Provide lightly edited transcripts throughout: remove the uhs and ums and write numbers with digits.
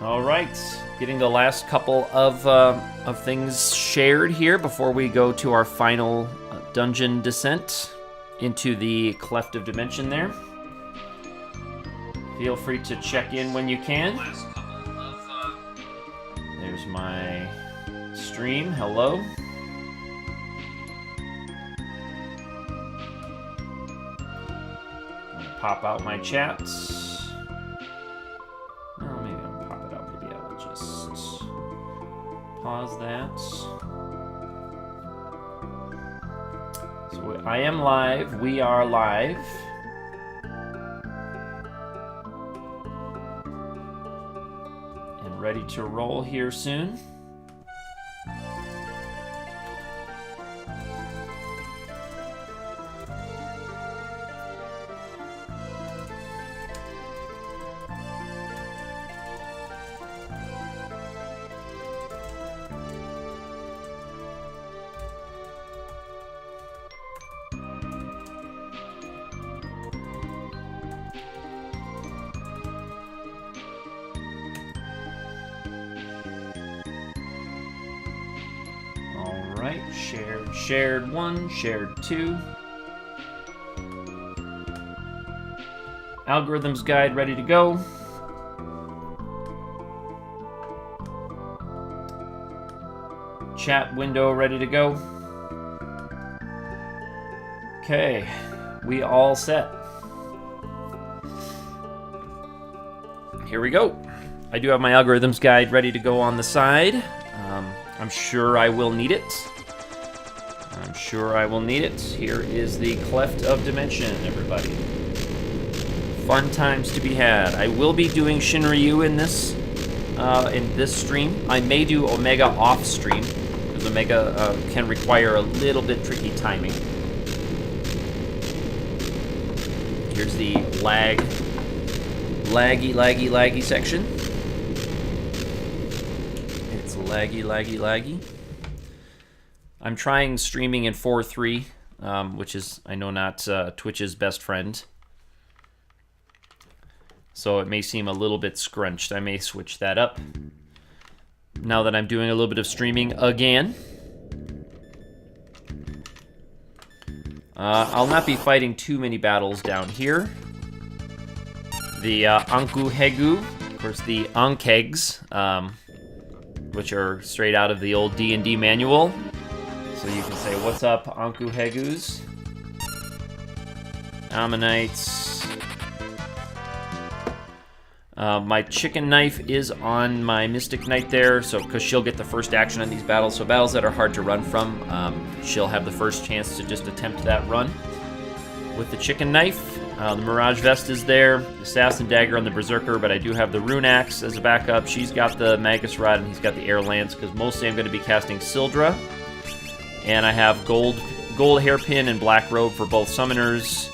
All right, getting the last couple of things shared here before we go to our final dungeon descent into the Cleft of Dimension there. Feel free to check in when you can. There's my stream. Hello. I'm gonna pop out my chats. Oh, maybe I'll pop it out. Maybe I will just pause that. So I am live. We are live. And ready to roll here soon. Shared 1, shared 2. Algorithms guide ready to go. Chat window ready to go. Okay, we all set. Here we go. I do have my algorithms guide ready to go on the side. I'm sure I will need it. Here is the Cleft of Dimension, everybody. Fun times to be had. I will be doing Shinryu in this stream. I may do Omega off stream, because Omega can require a little bit tricky timing. Here's the laggy section. It's laggy. I'm trying streaming in 4.3, which is, I know, not Twitch's best friend. So it may seem a little bit scrunched. I may switch that up now that I'm doing a little bit of streaming again. I'll not be fighting too many battles down here. The Anku Hegu, of course the Ankegs, which are straight out of the old D&D manual. So you can say, what's up, Anku Hegus? Ammonites. My chicken knife is on my Mystic Knight there, so because she'll get the first action on these battles. So battles that are hard to run from, she'll have the first chance to just attempt that run with the chicken knife. The Mirage Vest is there, the Assassin Dagger on the Berserker, but I do have the Rune Axe as a backup. She's got the Magus Rod, and he's got the Air Lance, because mostly I'm going to be casting Sildra. And I have gold hairpin and black robe for both summoners.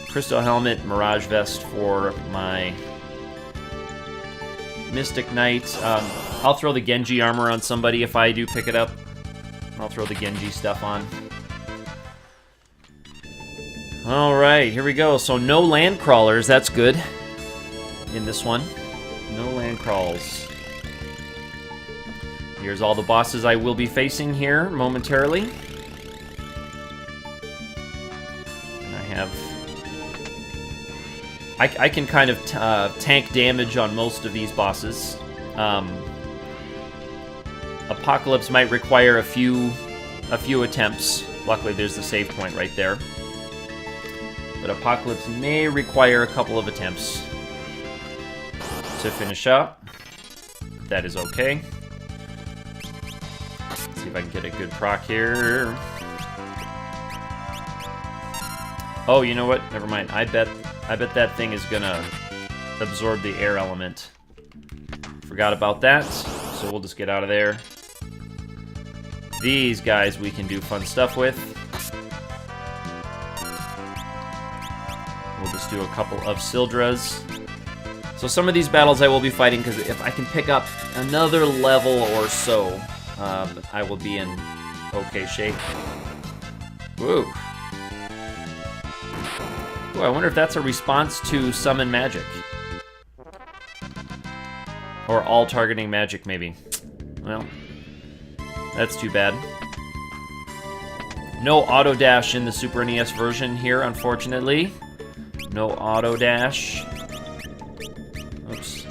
Crystal helmet, Mirage Vest for my Mystic Knight. I'll throw the Genji armor on somebody if I do pick it up. I'll throw the Genji stuff on. Alright, here we go. So no land crawlers, that's good. In this one. No land crawls. Here's all the bosses I will be facing here momentarily. And I have... I can kind of tank damage on most of these bosses. Apocalypse might require a few attempts. Luckily there's the save point right there. But Apocalypse may require a couple of attempts to finish up. That is okay. See if I can get a good proc here. Oh, you know what? Never mind. I bet that thing is gonna absorb the air element. Forgot about that, so we'll just get out of there. These guys we can do fun stuff with. We'll just do a couple of Sildras. So some of these battles I will be fighting, because if I can pick up another level or so, I will be in okay shape. Woo. Ooh, I wonder if that's a response to Summon Magic. Or all targeting magic, maybe. Well, that's too bad. No auto dash in the Super NES version here, unfortunately. No auto dash. Oops.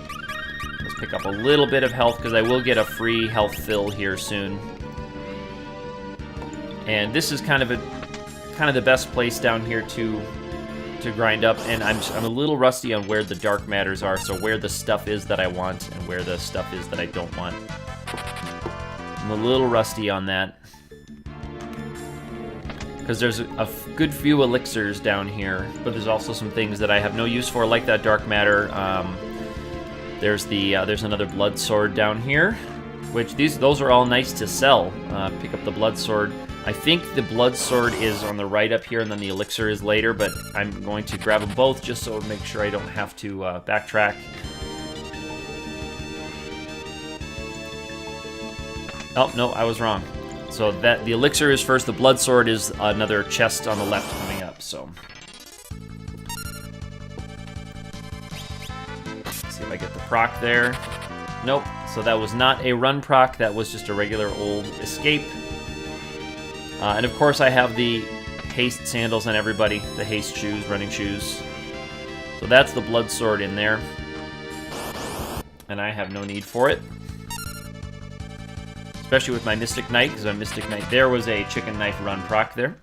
Let's pick up a little bit of health because I will get a free health fill here soon. And this is kind of the best place down here to grind up. And I'm a little rusty on where the dark matters are, so where the stuff is that I want and where the stuff is that I don't want. I'm a little rusty on that. Because there's a good few elixirs down here, but there's also some things that I have no use for, like that dark matter. There's another blood sword down here, which those are all nice to sell. Pick up the blood sword. I think the blood sword is on the right up here, and then the elixir is later. But I'm going to grab them both just so to make sure I don't have to backtrack. Oh no, I was wrong. So that the elixir is first, the blood sword is another chest on the left coming up, so. Let's see if I get the proc there. Nope, so that was not a run proc, that was just a regular old escape. And of course I have the haste sandals on everybody, the haste shoes, running shoes. So that's the blood sword in there. And I have no need for it. Especially with my Mystic Knight, because my Mystic Knight there was a chicken knife run proc there.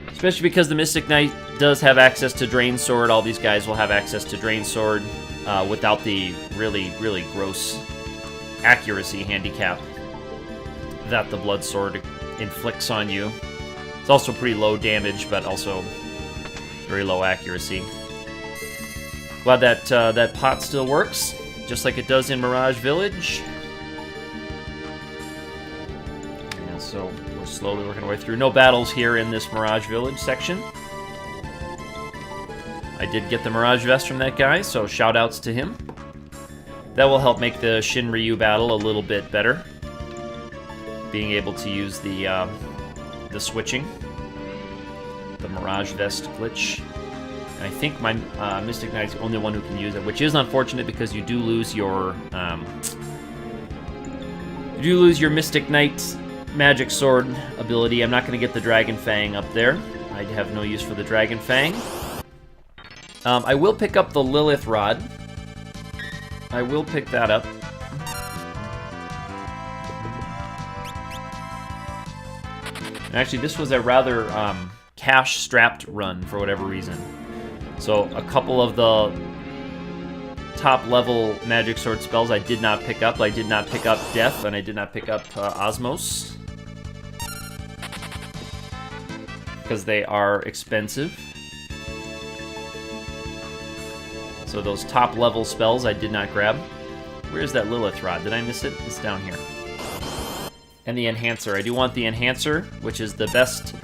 Especially because the Mystic Knight does have access to Drain Sword. All these guys will have access to Drain Sword without the really, really gross accuracy handicap that the Blood Sword inflicts on you. It's also pretty low damage, but also very low accuracy. Glad that that pot still works, just like it does in Mirage Village. So we're slowly working our way through. No battles here in this Mirage Village section. I did get the Mirage Vest from that guy, so shout-outs to him. That will help make the Shinryu battle a little bit better. Being able to use the switching. The Mirage Vest glitch. And I think my Mystic Knight's the only one who can use it, which is unfortunate because you do lose your Mystic Knight Magic Sword ability. I'm not going to get the Dragon Fang up there. I have no use for the Dragon Fang. I will pick up the Lilith Rod. I will pick that up. And actually, this was a rather cash-strapped run for whatever reason. So a couple of the top-level Magic Sword spells I did not pick up. I did not pick up Death, and I did not pick up Osmos. Because they are expensive. So those top-level spells I did not grab. Where's that Lilith Rod? Did I miss it? It's down here. And the Enhancer. I do want the Enhancer, which is the best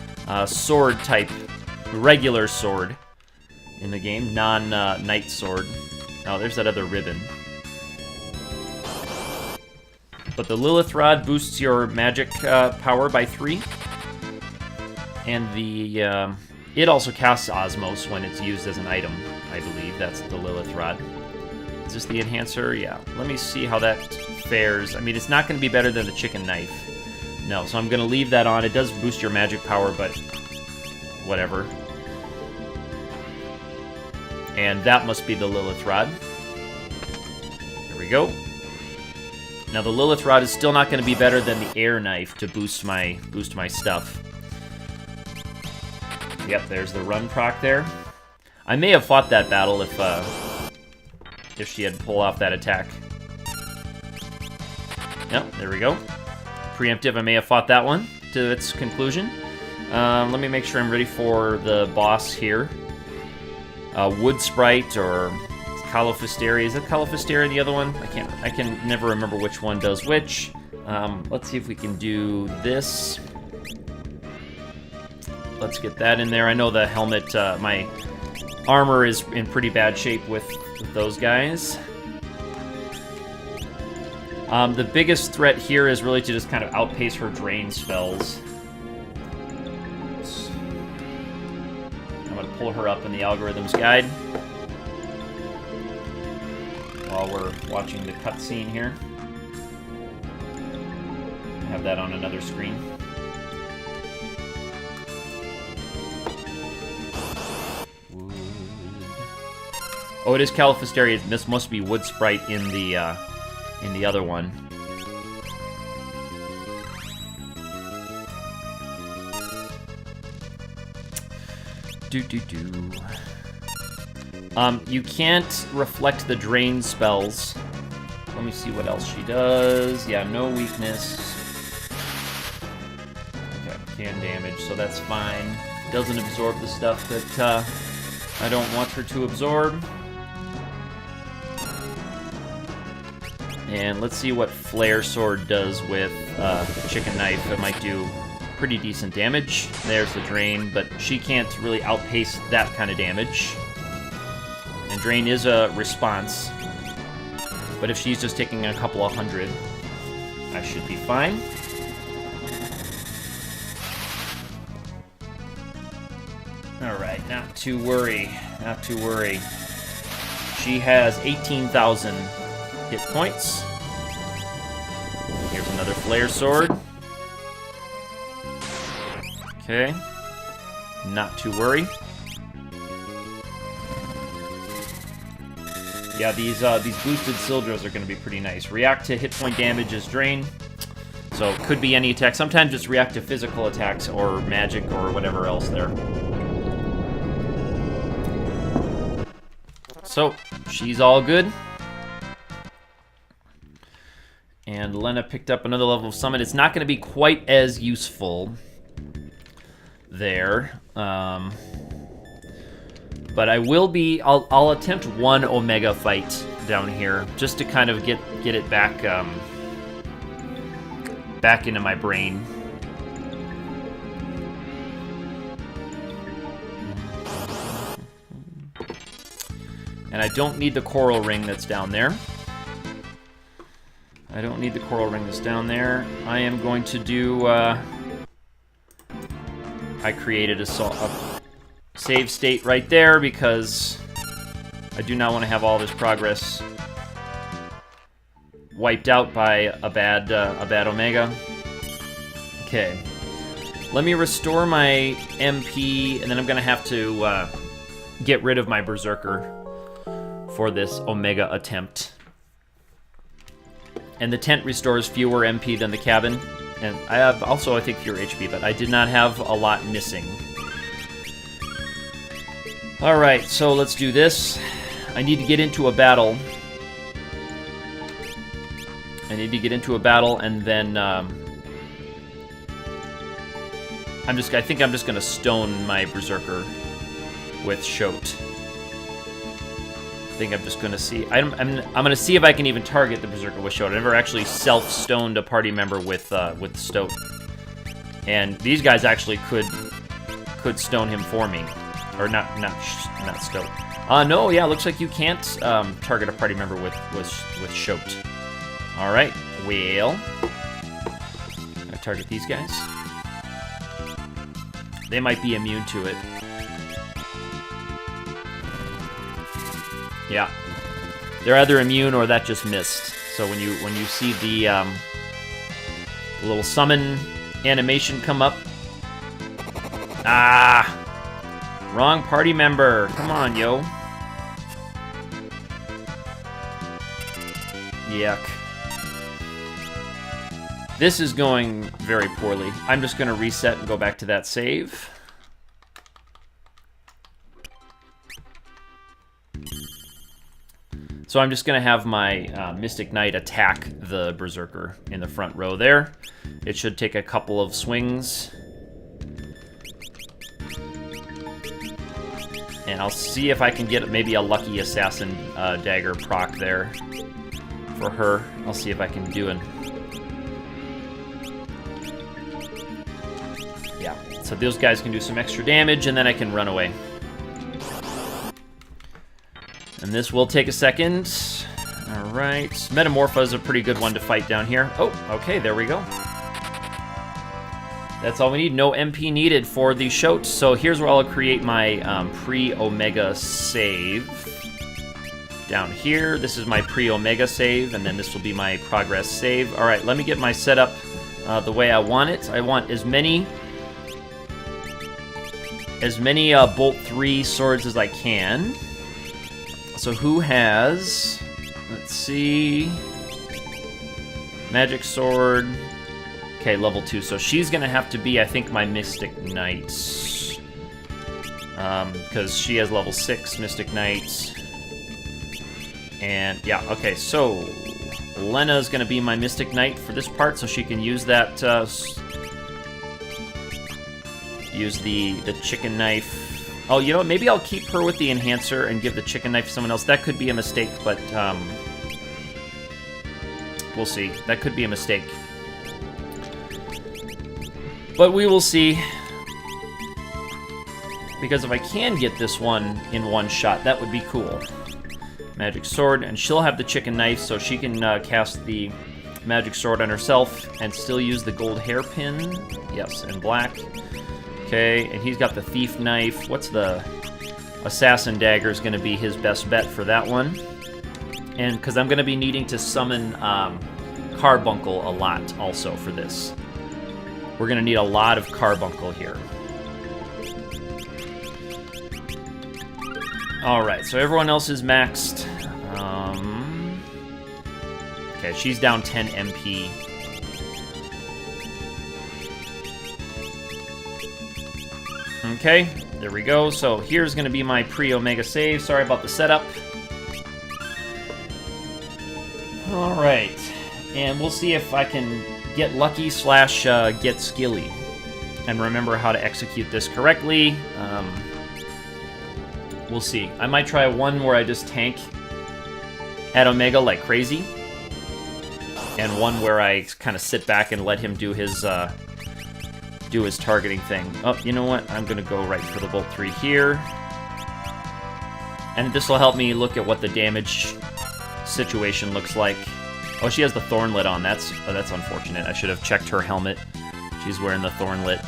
sword-type, regular sword in the game. Non-Knight sword. Oh, there's that other ribbon. But the Lilith Rod boosts your magic power by 3. And the it also casts Osmos when it's used as an item, I believe. That's the Lilith Rod. Is this the Enhancer? Yeah. Let me see how that fares. I mean, it's not going to be better than the Chicken Knife. No, so I'm going to leave that on. It does boost your magic power, but whatever. And that must be the Lilith Rod. There we go. Now the Lilith Rod is still not going to be better than the Air Knife to boost my stuff. Yep, there's the run proc there. I may have fought that battle if she had pulled off that attack. Yep, there we go. Preemptive, I may have fought that one to its conclusion. Let me make sure I'm ready for the boss here. Wood Sprite or Calophysteria. Is it Calophysteria the other one? I can never remember which one does which. Let's see if we can do this. Let's get that in there. I know the helmet, my armor is in pretty bad shape with those guys. The biggest threat here is really to just kind of outpace her drain spells. I'm going to pull her up in the algorithm's guide. while we're watching the cutscene here. Have that on another screen. Wood. Oh, it is Califisteria. This must be Wood Sprite in the other one. You can't reflect the drain spells. Let me see what else she does. Yeah, no weakness. Okay, can damage, so that's fine. Doesn't absorb the stuff that I don't want her to absorb. And let's see what Flare Sword does with the Chicken Knife. It might do pretty decent damage. There's the Drain, but she can't really outpace that kind of damage. And Drain is a response. But if she's just taking a couple of hundred, I should be fine. Alright, not to worry. Not to worry. She has 18,000 hit points. Here's another Flare Sword. Okay. Not to worry. Yeah, these boosted Sildras are going to be pretty nice. React to hit point damage is Drain. So it could be any attack. Sometimes it's react to physical attacks or magic or whatever else there. So, she's all good. And Lena picked up another level of summon. It's not going to be quite as useful there. But I will be... I'll attempt one Omega fight down here, just to kind of get it back, back into my brain. And I don't need the coral ring that's down there. I don't need the coral ring that's down there. I am going to do... I created a save state right there because I do not want to have all this progress wiped out by a bad Omega. Okay. Let me restore my MP, and then I'm going to have to get rid of my Berserker for this Omega attempt. And the tent restores fewer MP than the cabin. And I have also, I think, fewer HP, but I did not have a lot missing. Alright, so let's do this. I need to get into a battle. And then I think I'm just gonna stone my Berserker with Shote. I think I'm just gonna see. I'm gonna see if I can even target the Berserker with Shote. I never actually self-stoned a party member with Stote, and these guys actually could stone him for me, or not Stote. No, yeah, looks like you can't target a party member with Shote. All right, well, I target these guys. They might be immune to it. Yeah, they're either immune or that just missed. So when you see the little summon animation come up, wrong party member. Come on, yo. Yuck. This is going very poorly. I'm just gonna reset and go back to that save. So I'm just going to have my Mystic Knight attack the Berserker in the front row there. It should take a couple of swings. And I'll see if I can get maybe a Lucky Assassin dagger proc there for her. I'll see if I can do it. Yeah, so those guys can do some extra damage, and then I can run away. And this will take a second. All right. Metamorpha is a pretty good one to fight down here. Oh, okay, there we go. That's all we need. No MP needed for the Shote. So here's where I'll create my pre-Omega save. down here. This is my pre-Omega save, and then this will be my progress save. All right, let me get my setup the way I want it. I want as many Bolt 3 swords as I can. So who has... Let's see... Magic sword... Okay, level 2. So she's going to have to be, I think, my Mystic Knight. Because she has level 6 Mystic Knight. And, yeah, okay, so... Lena's going to be my Mystic Knight for this part, so she can use that... use the chicken knife. Oh, you know what? Maybe I'll keep her with the enhancer and give the chicken knife to someone else. That could be a mistake, but, we'll see. That could be a mistake. But we will see. Because if I can get this one in one shot, that would be cool. Magic sword, and she'll have the chicken knife, so she can cast the magic sword on herself and still use the gold hairpin. Yes, and black. Okay, and he's got the thief knife. What's the assassin dagger is going to be his best bet for that one. And because I'm going to be needing to summon Carbuncle a lot also for this. We're going to need a lot of Carbuncle here. Alright, so everyone else is maxed. Okay, she's down 10 MP. Okay, there we go. So here's going to be my pre-Omega save. Sorry about the setup. Alright, and we'll see if I can get lucky / get skilly. And remember how to execute this correctly. We'll see. I might try one where I just tank at Omega like crazy. And one where I kind of sit back and let him do his targeting thing. Oh, you know what? I'm going to go right for the Bolt 3 here. And this will help me look at what the damage situation looks like. Oh, she has the Thornlet on. That's unfortunate. I should have checked her helmet. She's wearing the Thornlet.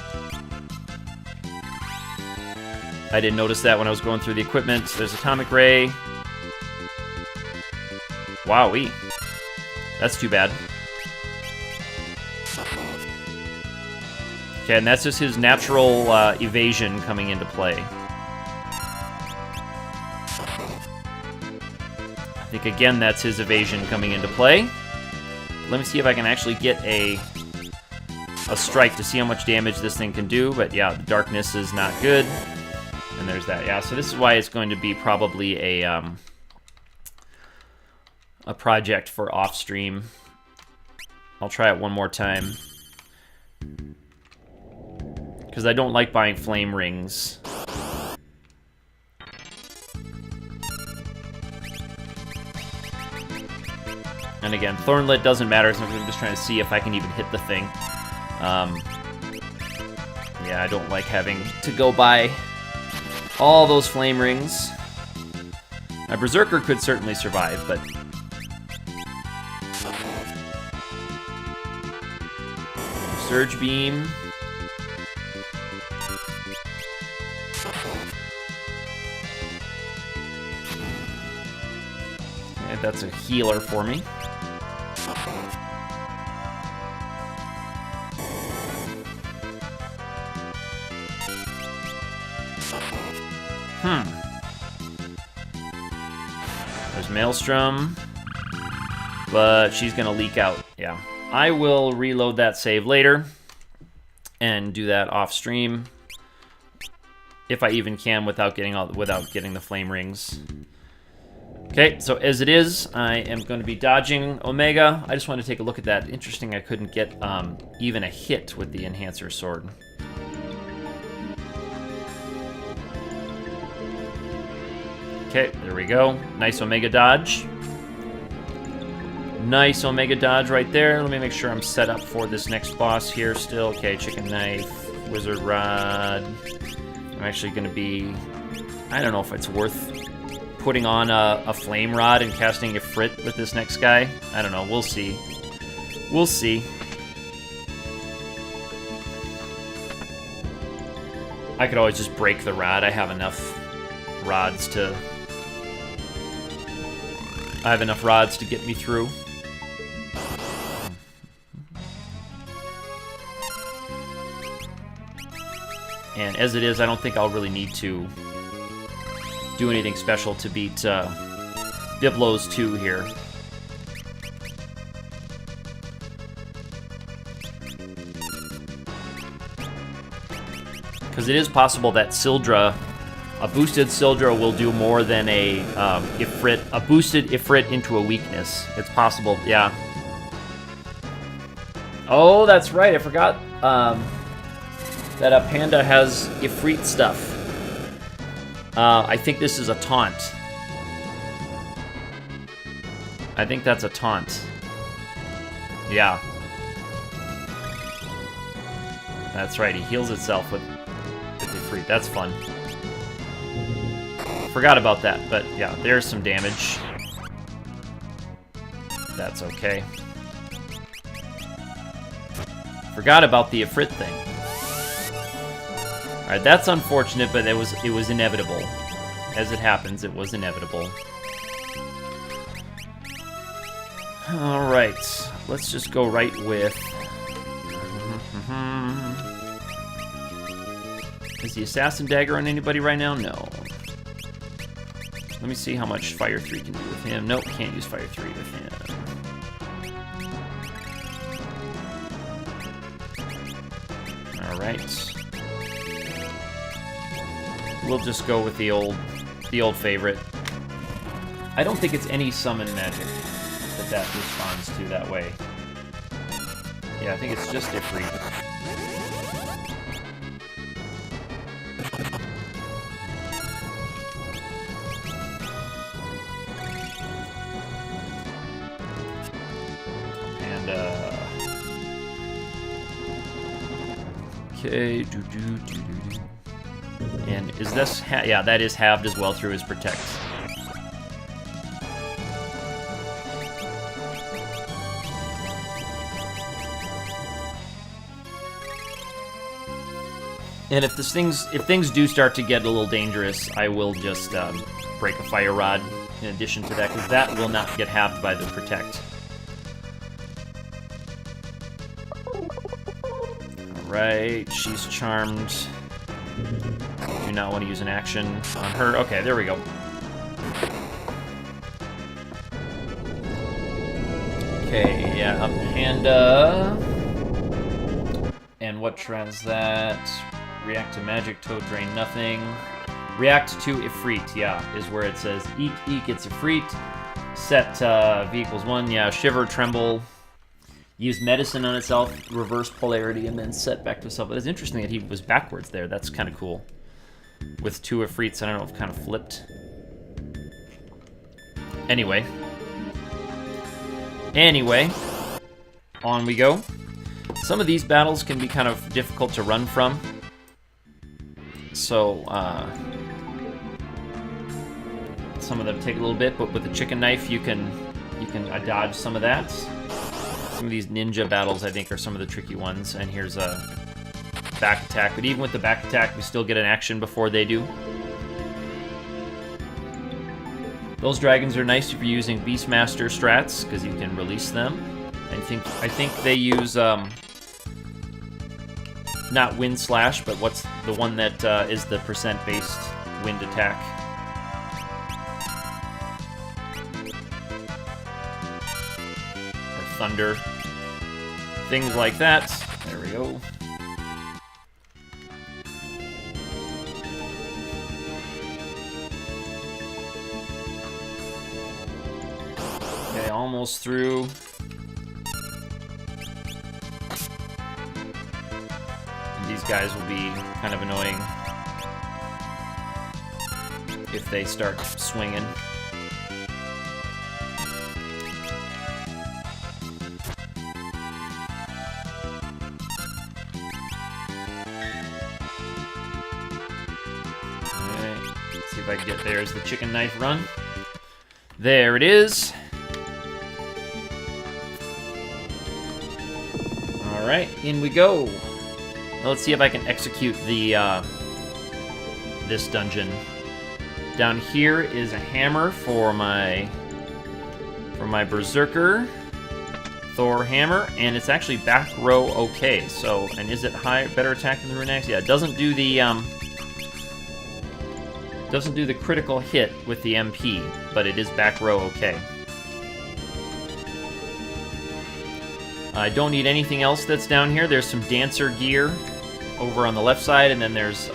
I didn't notice that when I was going through the equipment. There's Atomic Ray. Wowee. That's too bad. Okay, and that's just his natural evasion coming into play. I think, again, that's his evasion coming into play. Let me see if I can actually get a strike to see how much damage this thing can do. But, yeah, the darkness is not good. And there's that, yeah. So this is why it's going to be probably a project for off-stream. I'll try it one more time. Because I don't like buying flame rings. And again, Thornlet doesn't matter, so I'm just trying to see if I can even hit the thing. Yeah, I don't like having to go buy all those flame rings. Now, Berserker could certainly survive, but... Surge Beam. Yeah, that's a healer for me. There's Maelstrom, but she's going to leak out. Yeah. I will reload that save later and do that off stream if I even can without getting the flame rings. Okay, so as it is, I am going to be dodging Omega. I just want to take a look at that. Interesting, I couldn't get even a hit with the Enhancer Sword. Okay, there we go. Nice Omega dodge. Nice Omega dodge right there. Let me make sure I'm set up for this next boss here still. Okay, Chicken Knife, Wizard Rod. I'm actually going to be... I don't know if it's worth putting on a Flame Rod and casting Ifrit with this next guy. I don't know. We'll see. We'll see. I could always just break the rod. I have enough rods to I have enough rods to get me through. And as it is, I don't think I'll really need to do anything special to beat Biblos 2 here. Because it is possible that Sildra, a boosted Sildra will do more than a boosted Ifrit into a weakness. It's possible, yeah. Oh, that's right, I forgot that a Panda has Ifrit stuff. I think this is a taunt. I think that's a taunt. Yeah. That's right, he heals itself with Ifrit. That's fun. Forgot about that, but yeah, there's some damage. That's okay. Forgot about the Ifrit thing. Alright, that's unfortunate, but it was inevitable. As it happens, it was inevitable. Alright, let's just go right with... Is the Assassin Dagger on anybody right now? No. Let me see how much Fire 3 can do with him. Nope, can't use Fire 3 with him. Alright. We'll just go with the old favorite. I don't think it's any summon magic that responds to that way. Yeah, I think it's just Ifrit. Okay, and is this... yeah, that is halved as well through his Protect. And if things do start to get a little dangerous, I will just break a Fire Rod in addition to that, because that will not get halved by the Protect. Right, she's charmed. I do not want to use an action on her. Okay, there we go. Okay, yeah, a Panda. And what trans that? React to magic, Toad Drain, nothing. React to Ifrit, yeah, is where it says Eek, Eek, it's Ifrit. Set V equals 1, yeah, Shiver, Tremble. Use medicine on itself, reverse polarity, and then set back to itself. It's interesting that he was backwards there. That's kind of cool. With 2 Ifrits, I don't know if it kind of flipped. Anyway, on we go. Some of these battles can be kind of difficult to run from. So, some of them take a little bit, but with the chicken knife, you can dodge some of that. Some of these ninja battles, I think, are some of the tricky ones. And here's a back attack. But even with the back attack, we still get an action before they do. Those dragons are nice if you're using Beastmaster strats, because you can release them. I think they use, not Wind Slash, but what's the one that is the percent-based wind attack. Thunder, things like that. There we go. Okay, almost through. And these guys will be kind of annoying if they start swinging. If I can get there, is the chicken knife run. There it is. Alright, in we go. Now let's see if I can execute the this dungeon. Down here is a hammer for my for my Berserker. Thor Hammer, and it's actually back row okay. So, and is it better attack than the Rune Axe? Yeah, it doesn't do the critical hit with the MP, but it is back row okay. I don't need anything else that's down here. There's some dancer gear over on the left side, and then there's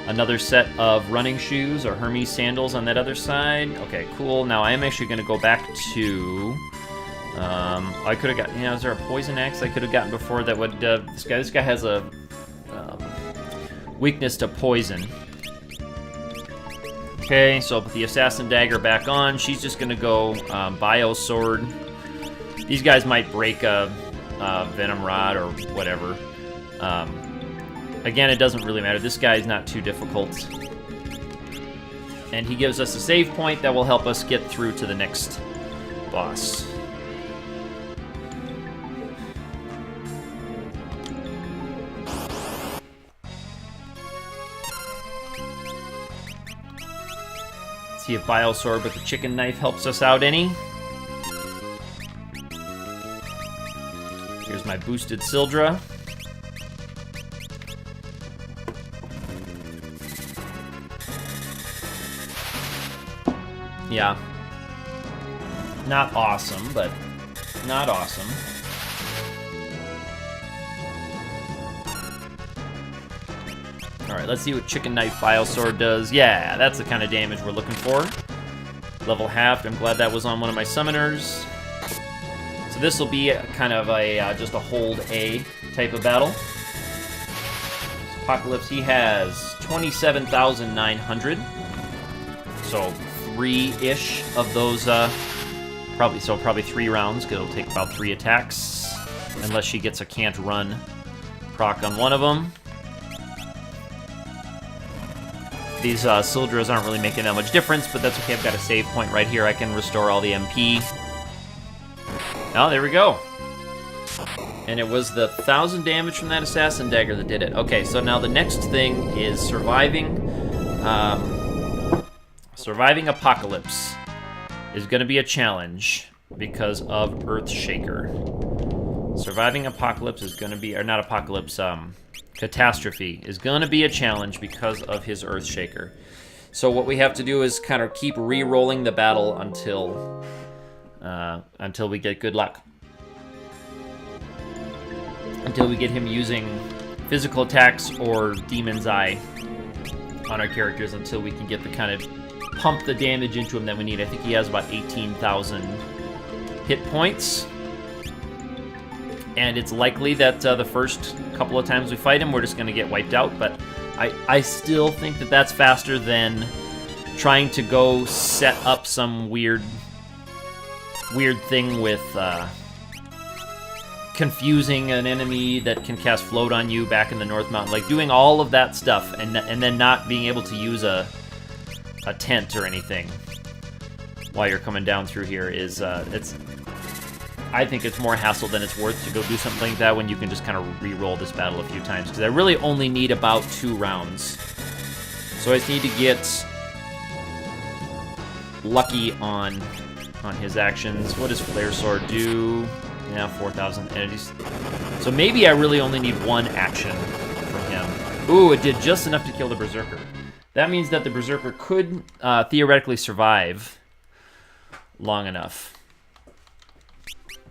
another set of running shoes or Hermes sandals on that other side. Okay, cool. Now I am actually going to go back to... I could have got... You know, is there a poison axe I could have gotten before that would... This guy has a weakness to poison. Okay, so I'll put the Assassin Dagger back on. She's just going to go Bio Sword. These guys might break a Venom Rod or whatever. Again, it doesn't really matter. This guy's not too difficult. And he gives us a save point that will help us get through to the next boss. Let's see if Biosword with the chicken knife helps us out any. Here's my boosted Sildra. Yeah. Not awesome, but not awesome. Alright, let's see what Chicken Knife Biosword does. Yeah, that's the kind of damage we're looking for. Level halved. I'm glad that was on one of my summoners. So this will be kind of a just a hold A type of battle. So Apocalypse, he has 27,900. So 3-ish of those, probably 3 rounds, because it'll take about 3 attacks, unless she gets a can't run proc on one of them. These Sildras aren't really making that much difference, but that's okay. I've got a save point right here. I can restore all the MP. Oh, there we go. And it was the 1,000 damage from that Assassin Dagger that did it. Okay, so now the next thing is surviving. Surviving Apocalypse is going to be a challenge because of Earthshaker. Surviving Apocalypse is going to be, or not Apocalypse, Catastrophe is going to be a challenge because of his Earthshaker. So what we have to do is kind of keep re-rolling the battle until we get good luck. Until we get him using physical attacks or Demon's Eye on our characters, until we can get the kind of pump the damage into him that we need. I think he has about 18,000 hit points. And it's likely that the first couple of times we fight him, we're just going to get wiped out. But I still think that that's faster than trying to go set up some weird thing with confusing an enemy that can cast Float on you back in the North Mountain. Like, doing all of that stuff and then not being able to use a tent or anything while you're coming down through here is, I think it's more hassle than it's worth to go do something like that when you can just kind of re-roll this battle a few times, because I really only need about 2 rounds. So I just need to get lucky on his actions. What does Flare Sword do? Yeah, 4,000 entities. So maybe I really only need 1 action from him. Ooh, it did just enough to kill the Berserker. That means that the Berserker could theoretically survive long enough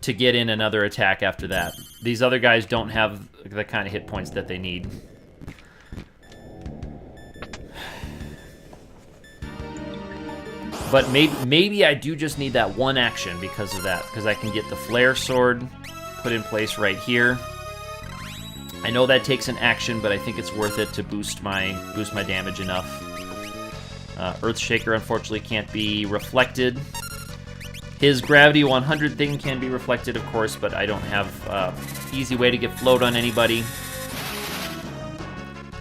to get in another attack after that. These other guys don't have the kind of hit points that they need. But maybe I do just need that 1 action because of that, because I can get the Flare Sword put in place right here. I know that takes an action, but I think it's worth it to boost my damage enough. Earthshaker unfortunately can't be reflected. His Gravity 100 thing can be reflected, of course, but I don't have easy way to get Float on anybody.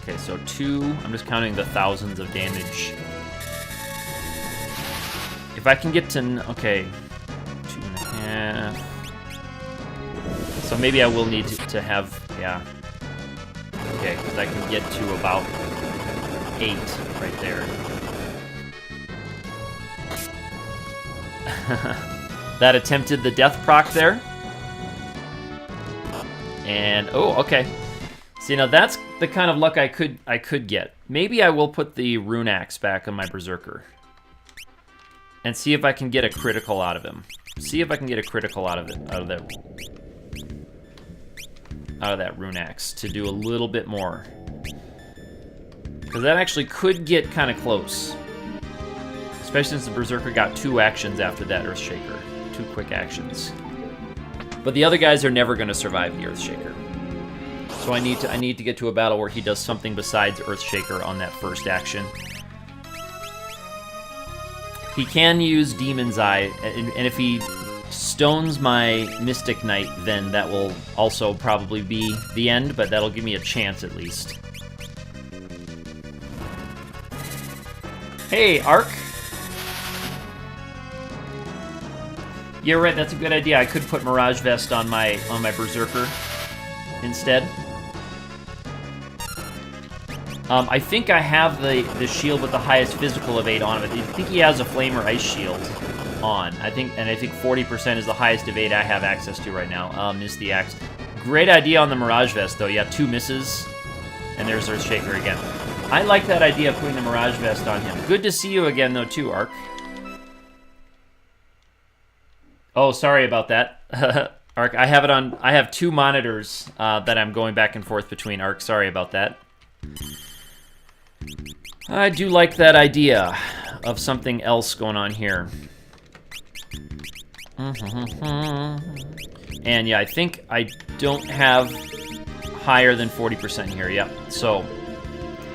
Okay, so 2. I'm just counting the thousands of damage. If I can get to... Okay. 2.5. So maybe I will need to have... Yeah. Okay, because I can get to about 8 right there. That attempted the death proc there. And, oh, okay. See, now that's the kind of luck I could get. Maybe I will put the Rune Axe back on my Berserker. And see if I can get a critical out of him. See if I can get a critical out of that Rune Axe to do a little bit more. Because that actually could get kind of close. Especially since the Berserker got 2 actions after that Earthshaker. 2 quick actions. But the other guys are never going to survive the Earthshaker. So I need to get to a battle where he does something besides Earthshaker on that first action. He can use Demon's Eye, and if he stones my Mystic Knight, then that will also probably be the end, but that'll give me a chance at least. Hey, Ark! You're right, that's a good idea. I could put Mirage Vest on my Berserker instead. I think I have the shield with the highest physical evade on it. I think he has a Flamer Ice Shield on. I think 40% is the highest evade I have access to right now. Miss the axe. Great idea on the Mirage Vest, though. Yeah, 2 misses, and there's Earthshaker again. I like that idea of putting the Mirage Vest on him. Good to see you again, though, too, Ark. Oh, sorry about that. Ark, I have it on. I have 2 monitors that I'm going back and forth between. Ark, sorry about that. I do like that idea of something else going on here. And yeah, I think I don't have higher than 40% here. Yep. So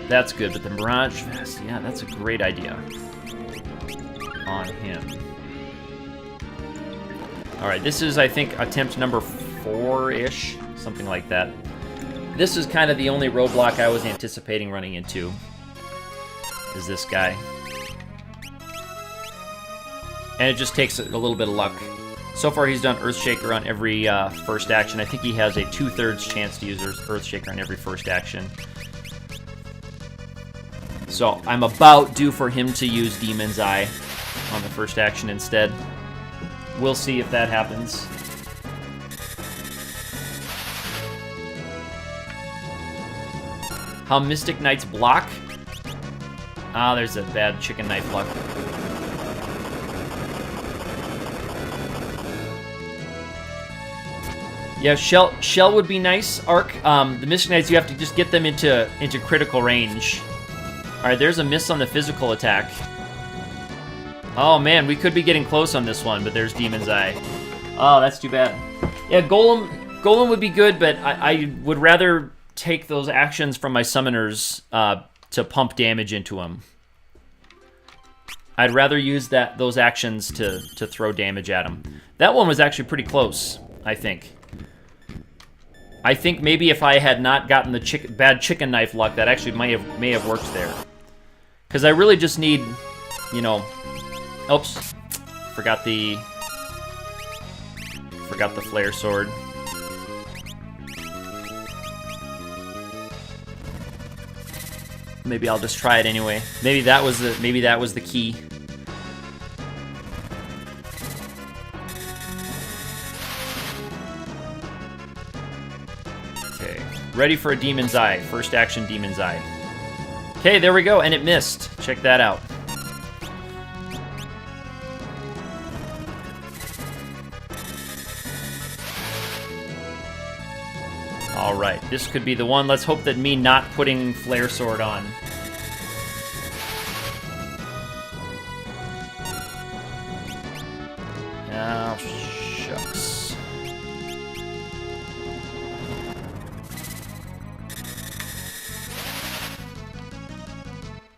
that's good. But the Mirage Vest, yeah, that's a great idea on him. All right, this is, I think, attempt number 4-ish, something like that. This is kind of the only roadblock I was anticipating running into, is this guy. And it just takes a little bit of luck. So far, he's done Earthshaker on every first action. I think he has a 2/3 chance to use Earthshaker on every first action. So I'm about due for him to use Demon's Eye on the first action instead. We'll see if that happens. How Mystic Knights block? Ah, there's a bad chicken knife luck. Yeah, Shell would be nice, Ark. The Mystic Knights, you have to just get them into critical range. Alright, there's a miss on the physical attack. Oh man, we could be getting close on this one, but there's Demon's Eye. Oh, that's too bad. Yeah, Golem would be good, but I would rather take those actions from my summoners to pump damage into them. I'd rather use those actions to throw damage at them. That one was actually pretty close, I think. I think maybe if I had not gotten the bad chicken knife luck, that actually may have worked there. Because I really just need, you know... Oops. Forgot the flare sword. Maybe I'll just try it anyway. Maybe that was the key. Okay. Ready for a Demon's Eye. First action Demon's Eye. Okay, there we go, and it missed. Check that out. Alright, this could be the one. Let's hope that me not putting Flare Sword on. Oh, shucks.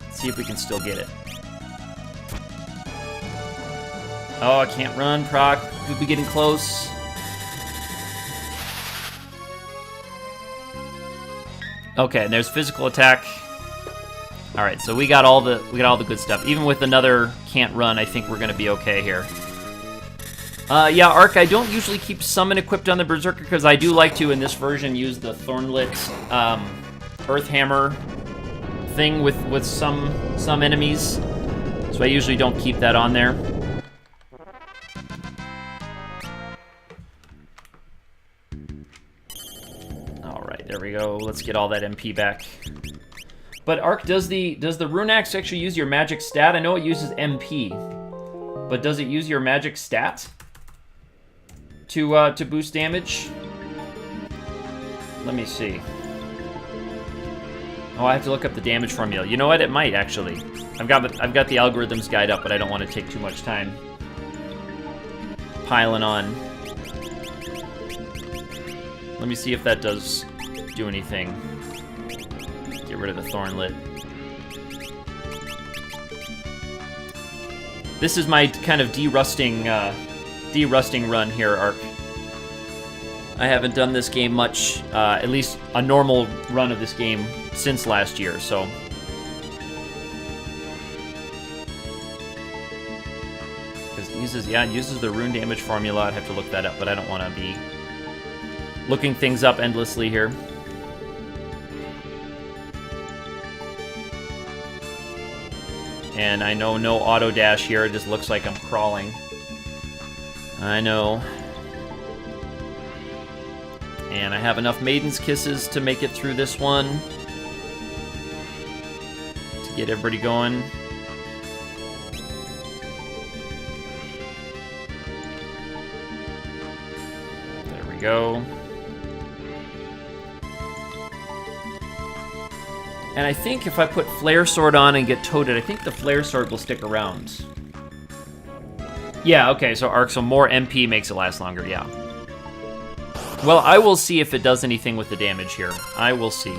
Let's see if we can still get it. Oh, I can't run, proc. Could be getting close. Okay, and there's physical attack. All right, so we got all the good stuff. Even with another can't run, I think we're gonna be okay here. Yeah, Ark, I don't usually keep summon equipped on the Berserker because I do like to, in this version, use the Thornlit Earth Hammer thing with some enemies. So I usually don't keep that on there. we go. Let's get all that MP back. But Ark, does the Rune Axe actually use your magic stat? I know it uses MP, but does it use your magic stat to boost damage? Let me see. Oh, I have to look up the damage formula. You know what? It might actually. I've got the algorithms guide up, but I don't want to take too much time piling on. Let me see if that does do anything. Get rid of the Thornlit. This is my kind of derusting run here, Ark. I haven't done this game much, at least a normal run of this game since last year, so. Because it uses the rune damage formula. I'd have to look that up, but I don't want to be looking things up endlessly here. And I know no auto dash here, it just looks like I'm crawling. I know. And I have enough Maiden's Kisses to make it through this one. To get everybody going. There we go. And I think if I put Flare Sword on and get toted, I think the Flare Sword will stick around. Yeah, okay, so Arc, so more MP makes it last longer, yeah. Well, I will see if it does anything with the damage here. I will see.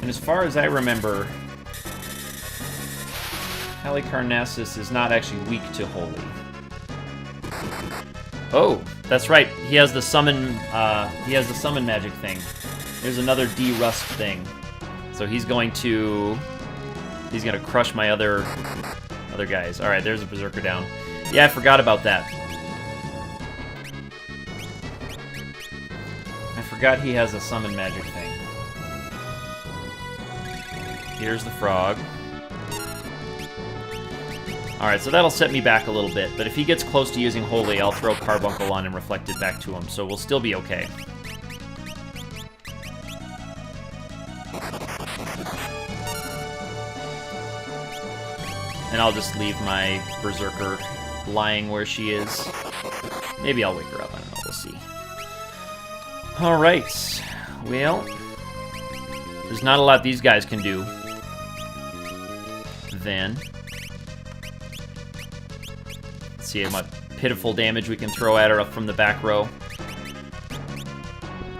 And as far as I remember, Halicarnassus is not actually weak to Holy. Oh, that's right. He has the summon. He has the summon magic thing. There's another D-Rust thing. So he's going to crush my other guys. All right, there's a Berserker down. Yeah, I forgot about that. I forgot he has a summon magic thing. Here's the frog. Alright, so that'll set me back a little bit, but if he gets close to using Holy, I'll throw Carbuncle on and reflect it back to him, so we'll still be okay. And I'll just leave my Berserker lying where she is. Maybe I'll wake her up, I don't know, we'll see. Alright, well, there's not a lot these guys can do. Then, let's see how much pitiful damage we can throw at her up from the back row.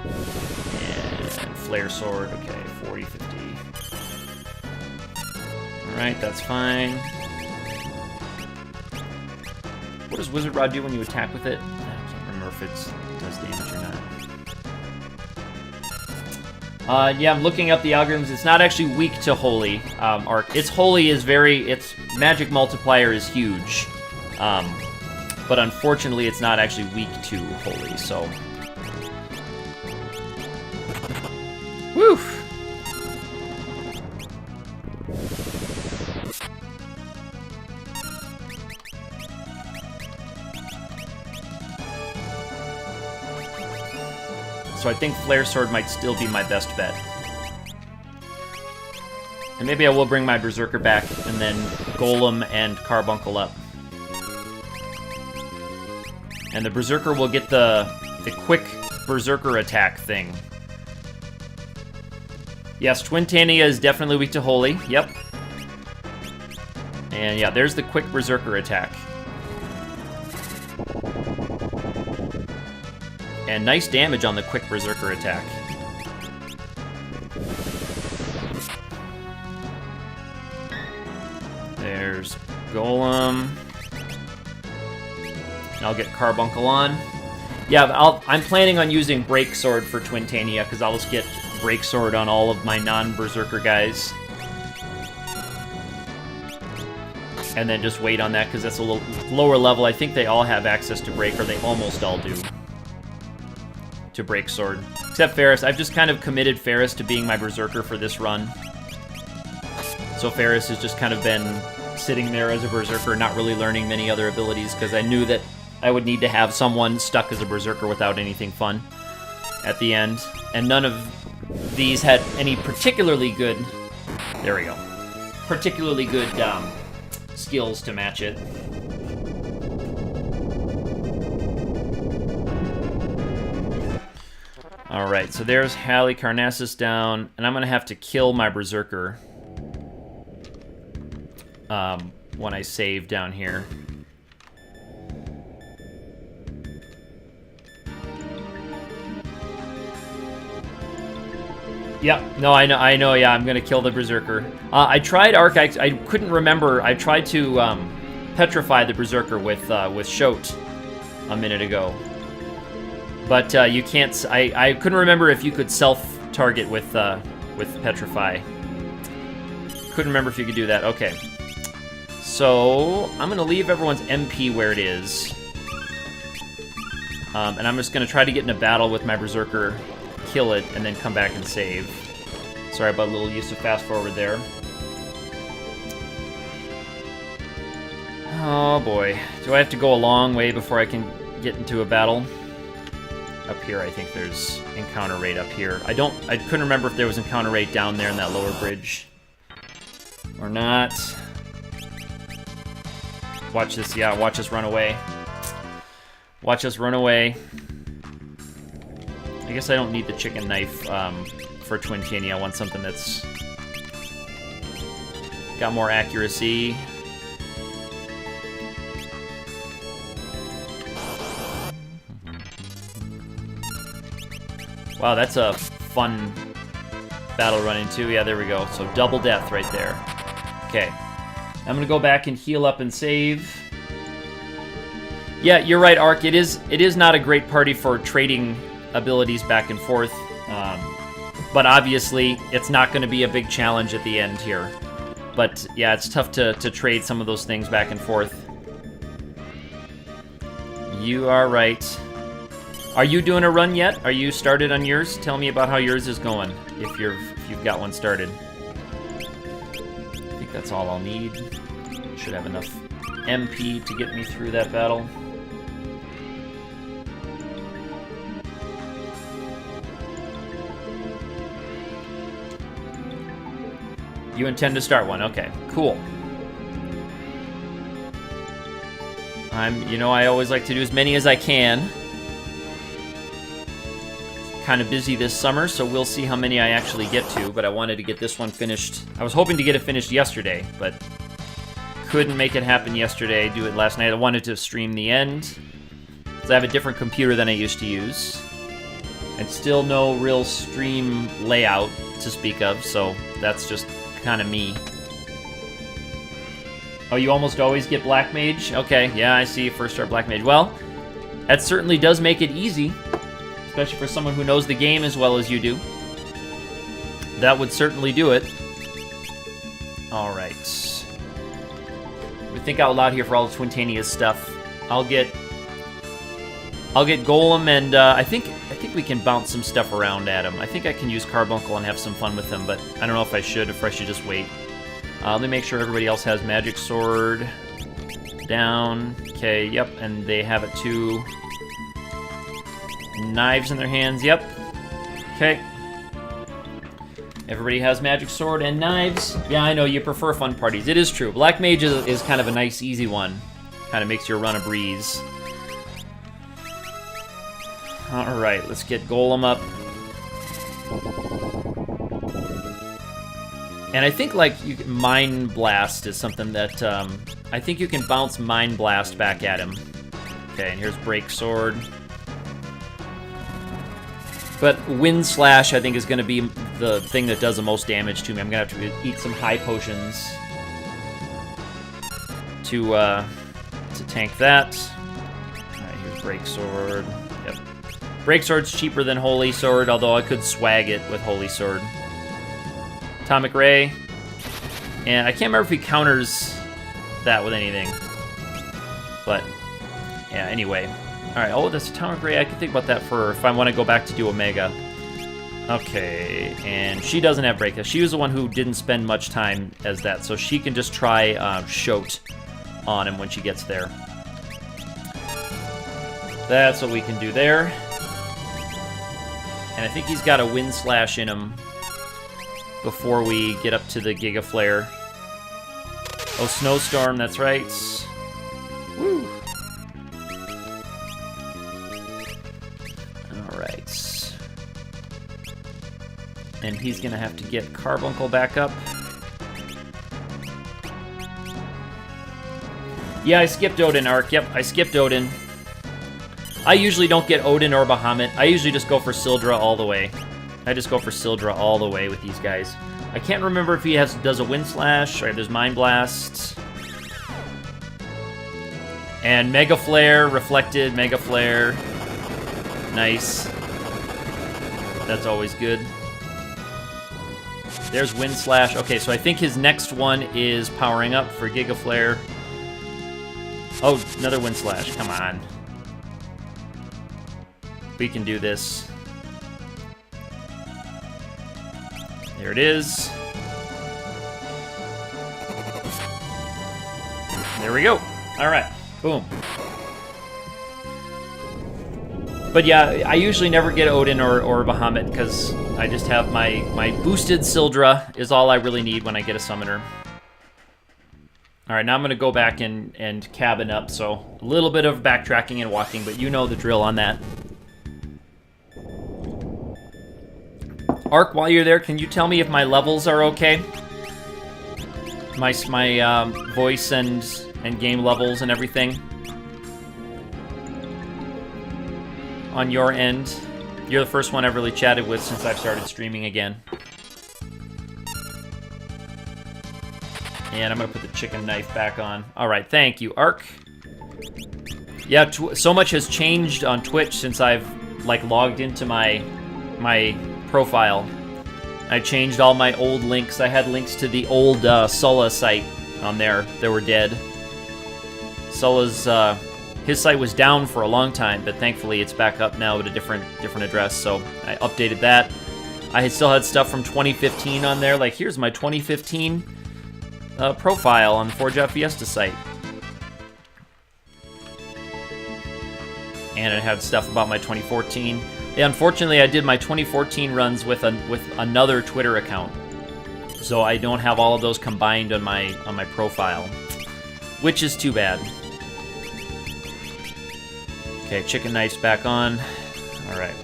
And Flare Sword, okay, 40, 50. Alright, that's fine. What does Wizard Rod do when you attack with it? I can't remember if it does damage or not. Yeah, I'm looking up the algorithms. It's not actually weak to Holy, Arc. Its Holy is its magic multiplier is huge. But unfortunately, it's not actually weak to Holy, so. Woo! So I think Flare Sword might still be my best bet. And maybe I will bring my Berserker back and then Golem and Carbuncle up. And the Berserker will get the quick Berserker attack thing. Yes, Twintania is definitely weak to Holy. Yep. And yeah, there's the quick Berserker attack. And nice damage on the quick Berserker attack. There's Golem. And I'll get Carbuncle on. Yeah, I'm planning on using Break Sword for Twintania, because I'll just get Break Sword on all of my non-Berserker guys. And then just wait on that, because that's a little lower level. I think they all have access to Break, or they almost all do. to break sword. Except Ferris. I've just kind of committed Ferris to being my berserker for this run. So Ferris has just kind of been sitting there as a berserker, not really learning many other abilities, because I knew that I would need to have someone stuck as a berserker without anything fun at the end. And none of these had any particularly good... There we go. Particularly good skills to match it. Alright, so there's Halicarnassus down, and I'm going to have to kill my berserker when I save down here. Yep, no, I know, yeah, I'm gonna kill the berserker. I tried Arc, I couldn't remember, I tried to petrify the berserker with Shote a minute ago. But you can't, I couldn't remember if you could self-target with petrify. Couldn't remember if you could do that, okay. So, I'm gonna leave everyone's MP where it is. And I'm just gonna try to get in a battle with my berserker, kill it, and then come back and save. Sorry about a little use of fast forward there. Oh boy. Do I have to go a long way before I can get into a battle? Up here, I think there's encounter rate up here. I couldn't remember if there was encounter rate down there in that lower bridge. Or not. Watch this, yeah, watch us run away. Watch us run away. I guess I don't need the chicken knife for Twintinny. I want something that's got more accuracy. Wow, that's a fun battle run into. Yeah, there we go. So double death right there. Okay. I'm gonna go back and heal up and save. Yeah, you're right, Ark. It is not a great party for trading abilities back and forth, but obviously it's not going to be a big challenge at the end here. But yeah, it's tough to trade some of those things back and forth. You are right. Are you doing a run yet? Are you started on yours? Tell me about how yours is going, if you've got one started. I think that's all I'll need. Should have enough MP to get me through that battle. You intend to start one, okay, cool. I always like to do as many as I can. Kind of busy this summer, so we'll see how many I actually get to, but I wanted to get this one finished. I was hoping to get it finished yesterday, but couldn't make it happen yesterday, do it last night. I wanted to stream the end, because I have a different computer than I used to use. And still no real stream layout to speak of, so that's just kind of me. Oh, you almost always get Black Mage? Okay, yeah, I see. First start Black Mage. Well, that certainly does make it easy, especially for someone who knows the game as well as you do. That would certainly do it. All right. We think out loud here for all the Twintania's stuff. I'll get Golem, and I think we can bounce some stuff around at him. I think I can use Carbuncle and have some fun with him, but I don't know if I should just wait. Let me make sure everybody else has Magic Sword down. Okay, yep, and they have it too. Knives in their hands, yep. Okay. Everybody has Magic Sword and knives. Yeah, I know, you prefer fun parties. It is true. Black Mage is kind of a nice, easy one. Kind of makes your run a breeze. Alright, let's get Golem up. And I think, like, Mind Blast is something that, I think you can bounce Mind Blast back at him. Okay, and here's Break Sword. But Wind Slash, I think, is going to be the thing that does the most damage to me. I'm going to have to eat some high potions to tank that. Alright, here's Break Sword. Yep. Break Sword's cheaper than Holy Sword, although I could swag it with Holy Sword. Atomic Ray. And I can't remember if he counters that with anything. But, yeah, anyway. Alright, oh, that's Tower Gray. I can think about that for if I want to go back to do Omega. Okay, and she doesn't have Breaka. She was the one who didn't spend much time as that, so she can just try Shoat on him when she gets there. That's what we can do there. And I think he's got a Wind Slash in him before we get up to the Giga Flare. Oh, Snowstorm, that's right. Woo! Alright. And he's gonna have to get Carbuncle back up. Yeah, I skipped Odin, Arc. Yep, I skipped Odin. I usually don't get Odin or Bahamut. I usually just go for Sildra all the way. I just go for Sildra all the way with these guys. I can't remember if he does a Wind Slash, or there's Mind Blast. And Mega Flare, reflected, Mega Flare. Nice. That's always good. There's Wind Slash. Okay, so I think his next one is powering up for Giga Flare. Oh, another Wind Slash, come on. We can do this. There it is. There we go. All right, boom. But yeah, I usually never get Odin or Bahamut because I just have my boosted Sildra is all I really need when I get a summoner. All right, now I'm going to go back and cabin up, so a little bit of backtracking and walking, but you know the drill on that. Arc, while you're there, can you tell me if my levels are okay? My voice and game levels and everything? On your end? You're the first one I've really chatted with since I've started streaming again. And I'm going to put the chicken knife back on. All right, thank you, Arc. Yeah, so much has changed on Twitch since I've logged into my profile. I changed all my old links. I had links to the old Sulla site on there that were dead. Sulla's his site was down for a long time, but thankfully it's back up now at a different address. So I updated that. I still had stuff from 2015 on there. Like, here's my 2015 profile on the Forge Out Fiesta site. And it had stuff about my 2014. Yeah, unfortunately, I did my 2014 runs with another Twitter account, so I don't have all of those combined on my profile, which is too bad. Okay, chicken knife's back on. All right.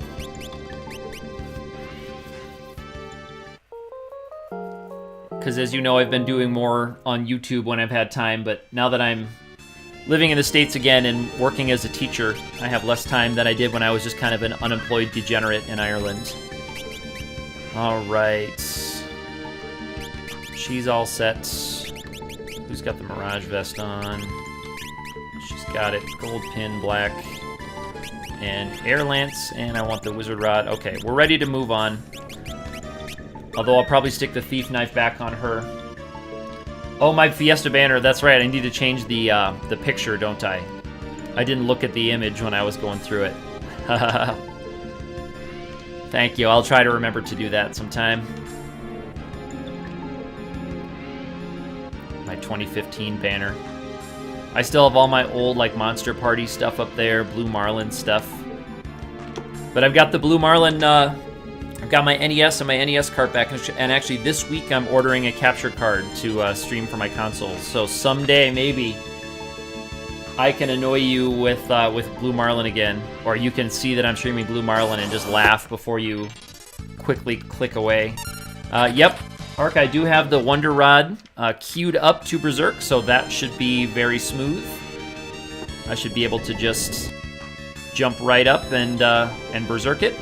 Because as you know, I've been doing more on YouTube when I've had time, but now that I'm living in the States again and working as a teacher, I have less time than I did when I was just kind of an unemployed degenerate in Ireland. All right. She's all set. Who's got the Mirage Vest on? She's got it. Gold pin, black. And Air Lance, and I want the Wizard Rod. Okay, we're ready to move on. Although I'll probably stick the Thief Knife back on her. Oh, my Fiesta banner, that's right. I need to change the picture, don't I? I didn't look at the image when I was going through it. Thank you. I'll try to remember to do that sometime. My 2015 banner. I still have all my old, Monster Party stuff up there, Blue Marlin stuff. But I've got the Blue Marlin, I've got my NES and my NES cart back, and actually this week I'm ordering a capture card to stream for my console. So someday, maybe, I can annoy you with Blue Marlin again, or you can see that I'm streaming Blue Marlin and just laugh before you quickly click away. Yep, Arc, I do have the Wonder Rod queued up to Berserk, so that should be very smooth. I should be able to just jump right up and Berserk it.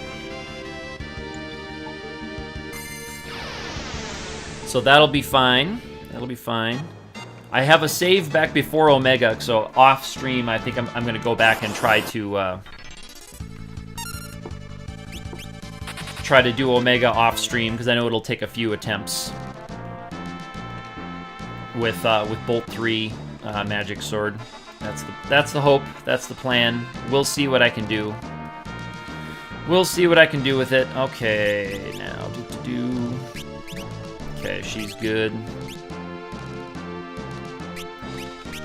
So that'll be fine. That'll be fine. I have a save back before Omega, so off stream I think I'm going to go back and try to do Omega off stream, because I know it'll take a few attempts with Bolt 3 Magic Sword. That's the hope. That's the plan. We'll see what I can do. We'll see what I can do with it. Okay, now Okay, she's good.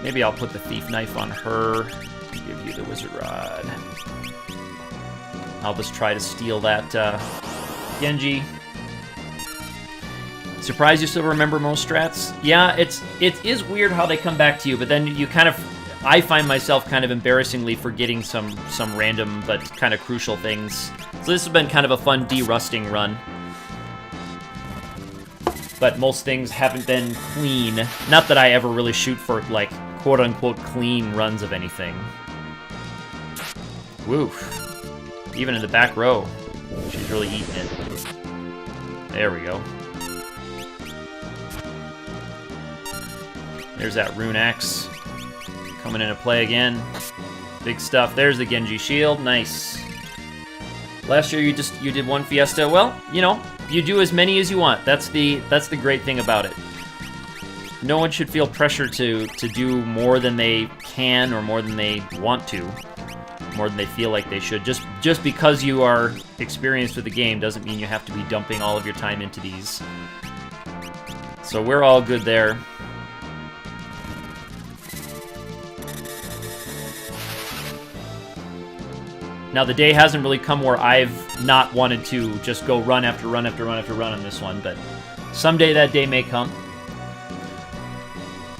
Maybe I'll put the thief knife on her. Give you the wizard rod. I'll just try to steal that Genji. Surprised you still remember most strats? Yeah, it is weird how they come back to you, but then you kind of, I find myself kind of embarrassingly forgetting some random but kind of crucial things. So this has been kind of a fun de-rusting run. But most things haven't been clean. Not that I ever really shoot for, like, quote-unquote clean runs of anything. Woof. Even in the back row, she's really eating it. There we go. There's that rune axe coming into play again. Big stuff. There's the Genji shield. Nice. Last year you did one fiesta. Well, you know, you do as many as you want. That's the great thing about it. No one should feel pressure to do more than they can or more than they want to, more than they feel like they should. Just because you are experienced with the game doesn't mean you have to be dumping all of your time into these. So we're all good there. Now, the day hasn't really come where I've not wanted to just go run after run after run after run on this one, but someday that day may come.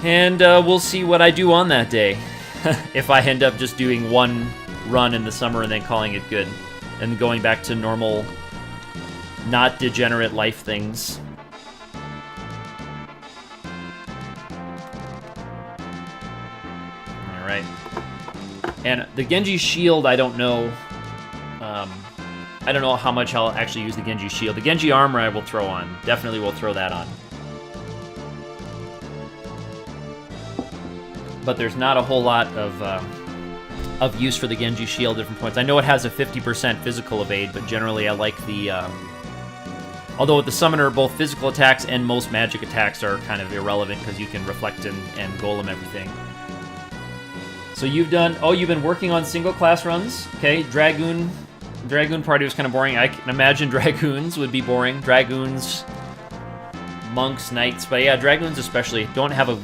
And we'll see what I do on that day. If I end up just doing one run in the summer and then calling it good. And going back to normal, not degenerate life things. Alright. And the Genji shield, I don't know. I don't know how much I'll actually use the Genji shield. The Genji armor I will throw on. Definitely will throw that on. But there's not a whole lot of use for the Genji shield at different points. I know it has a 50% physical evade, but generally I like the... although with the summoner, both physical attacks and most magic attacks are kind of irrelevant because you can reflect and golem everything. So you've been working on single class runs. Okay, Dragoon party was kind of boring. I can imagine Dragoons would be boring. Dragoons, monks, knights, but yeah, Dragoons especially don't have a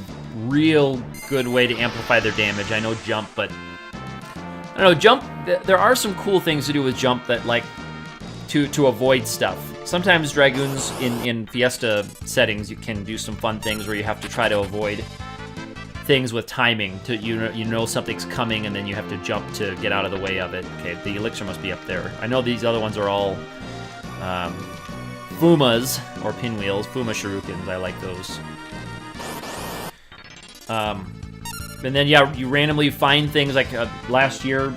real good way to amplify their damage. I know jump, but I don't know, jump, there are some cool things to do with jump that, like, to avoid stuff. Sometimes Dragoons in Fiesta settings, you can do some fun things where you have to try to avoid things with timing. You know something's coming and then you have to jump to get out of the way of it. Okay, the elixir must be up there. I know these other ones are all Fumas, or pinwheels. Fuma shurikens, I like those. And then, yeah, you randomly find things like last year.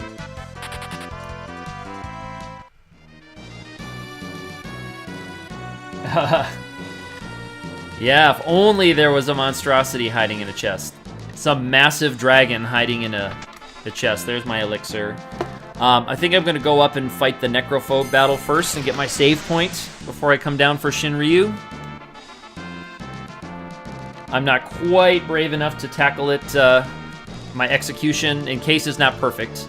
Yeah, if only there was a monstrosity hiding in a chest. Some massive dragon hiding in a chest. There's my elixir. I think I'm going to go up and fight the Necrophobe battle first and get my save point before I come down for Shinryu. I'm not quite brave enough to tackle it. My execution, in case, is not perfect.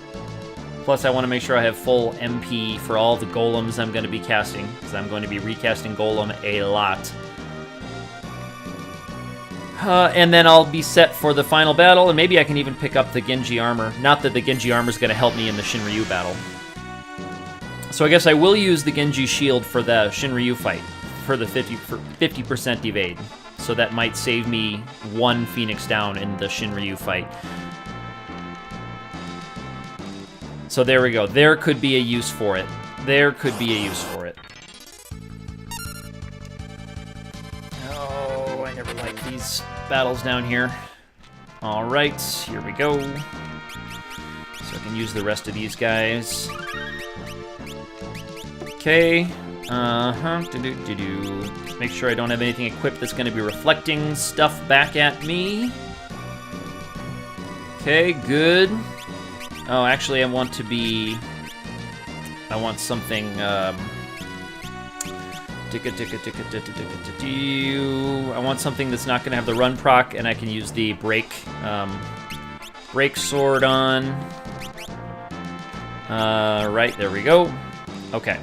Plus, I want to make sure I have full MP for all the golems I'm going to be casting, because I'm going to be recasting golem a lot. And then I'll be set for the final battle, and maybe I can even pick up the Genji armor. Not that the Genji armor is going to help me in the Shinryu battle. So I guess I will use the Genji shield for the Shinryu fight, for the 50% evade. So that might save me one Phoenix down in the Shinryu fight. So there we go. There could be a use for it. There could be a use for it. Oh, I never like these battles down here. All right, here we go. So I can use the rest of these guys. Okay. Make sure I don't have anything equipped that's going to be reflecting stuff back at me. Okay, good. Oh, actually, I want something, I want something that's not going to have the run proc, and I can use the break Break sword on. Right, there we go. Okay.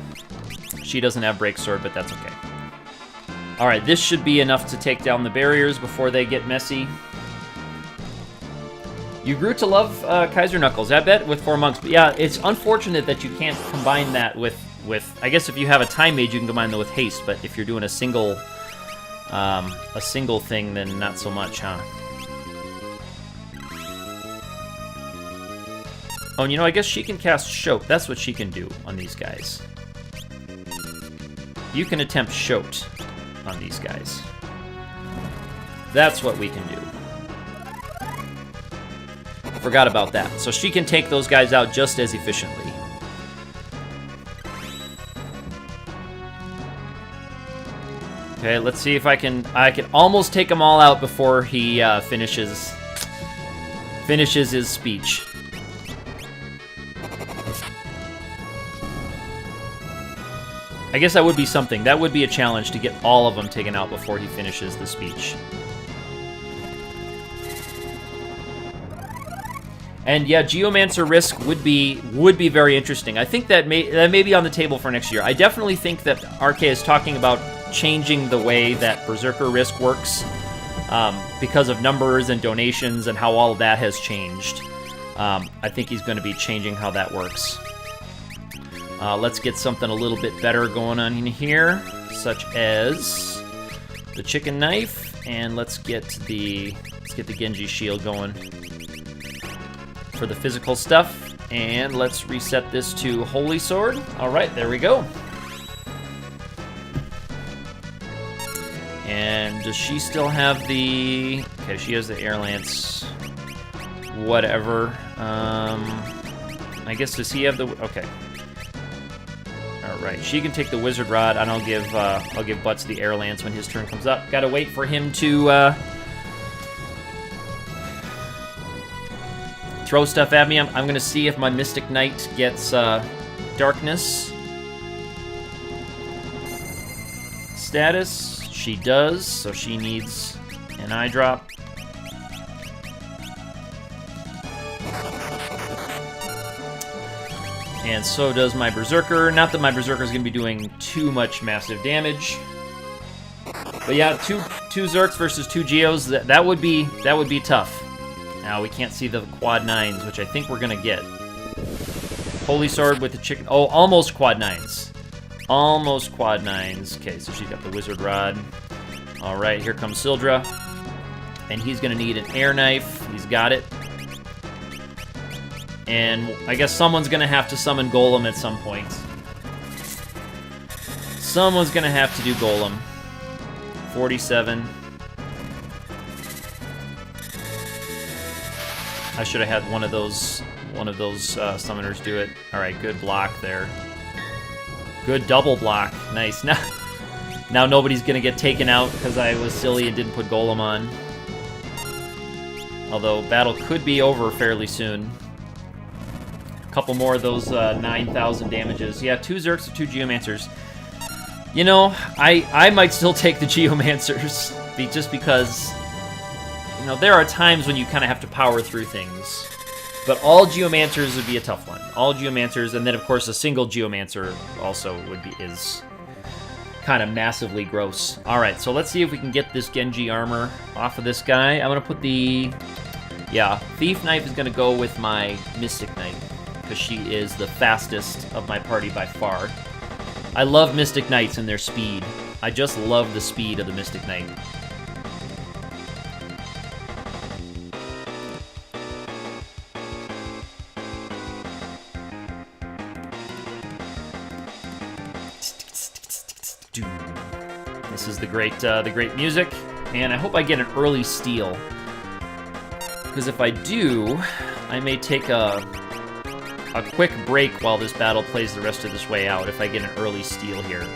She doesn't have break sword, but that's okay. All right, this should be enough to take down the barriers before they get messy. You grew to love Kaiser Knuckles, I bet, with 4 monks. But yeah, it's unfortunate that you can't combine that with I guess if you have a time mage, you can combine that with haste. But if you're doing a single thing, then not so much, huh? Oh, and you know, I guess she can cast Shoat. That's what she can do on these guys. You can attempt Shoat on these guys. That's what we can do. Forgot about that. So she can take those guys out just as efficiently. Okay, let's see if I can almost take them all out before he finishes his speech. I guess that would be something. That would be a challenge to get all of them taken out before he finishes the speech. And yeah, Geomancer Risk would be very interesting. I think that may be on the table for next year. I definitely think that RK is talking about changing the way that Berserker Risk works because of numbers and donations and how all of that has changed. I think he's going to be changing how that works. Let's get something a little bit better going on in here, such as the chicken knife, and let's get the Genji shield going for the physical stuff, and let's reset this to Holy Sword. All right, there we go. And does she still have the... Okay, she has the Air Lance. Whatever. I guess, does he have the... Okay. All right, she can take the Wizard Rod, and I'll give Butts the Air Lance when his turn comes up. Gotta wait for him to throw stuff at me. I'm gonna see if my Mystic Knight gets Darkness. Status. She does, so she needs an eye drop. And so does my Berserker. Not that my Berserker is going to be doing too much massive damage. But yeah, two Zerks versus 2 Geos, that would be tough. Now, we can't see the quad 9s, which I think we're going to get. Holy Sword with the chicken... Oh, almost quad 9s. Almost quad 9s. Okay, so she's got the Wizard Rod. All right, here comes Sildra. And he's going to need an Air Knife. He's got it. And I guess someone's going to have to summon Golem at some point. Someone's going to have to do Golem. 47. I should have had one of those summoners do it. All right, good block there. Good double block. Nice. Now nobody's going to get taken out because I was silly and didn't put Golem on. Although battle could be over fairly soon. Couple more of those 9,000 damages. Yeah, 2 Zerks or 2 Geomancers. You know, I might still take the Geomancers just because, you know, there are times when you kind of have to power through things. But all Geomancers would be a tough one. All Geomancers, and then of course a single Geomancer also is kind of massively gross. All right, so let's see if we can get this Genji armor off of this guy. I'm gonna put the, yeah, Thief Knife is gonna go with my Mystic Knight, because she is the fastest of my party by far. I love Mystic Knights and their speed. I just love the speed of the Mystic Knight. This is the great music, and I hope I get an early steal, because if I do, I may take a quick break while this battle plays the rest of this way out if I get an early steal here.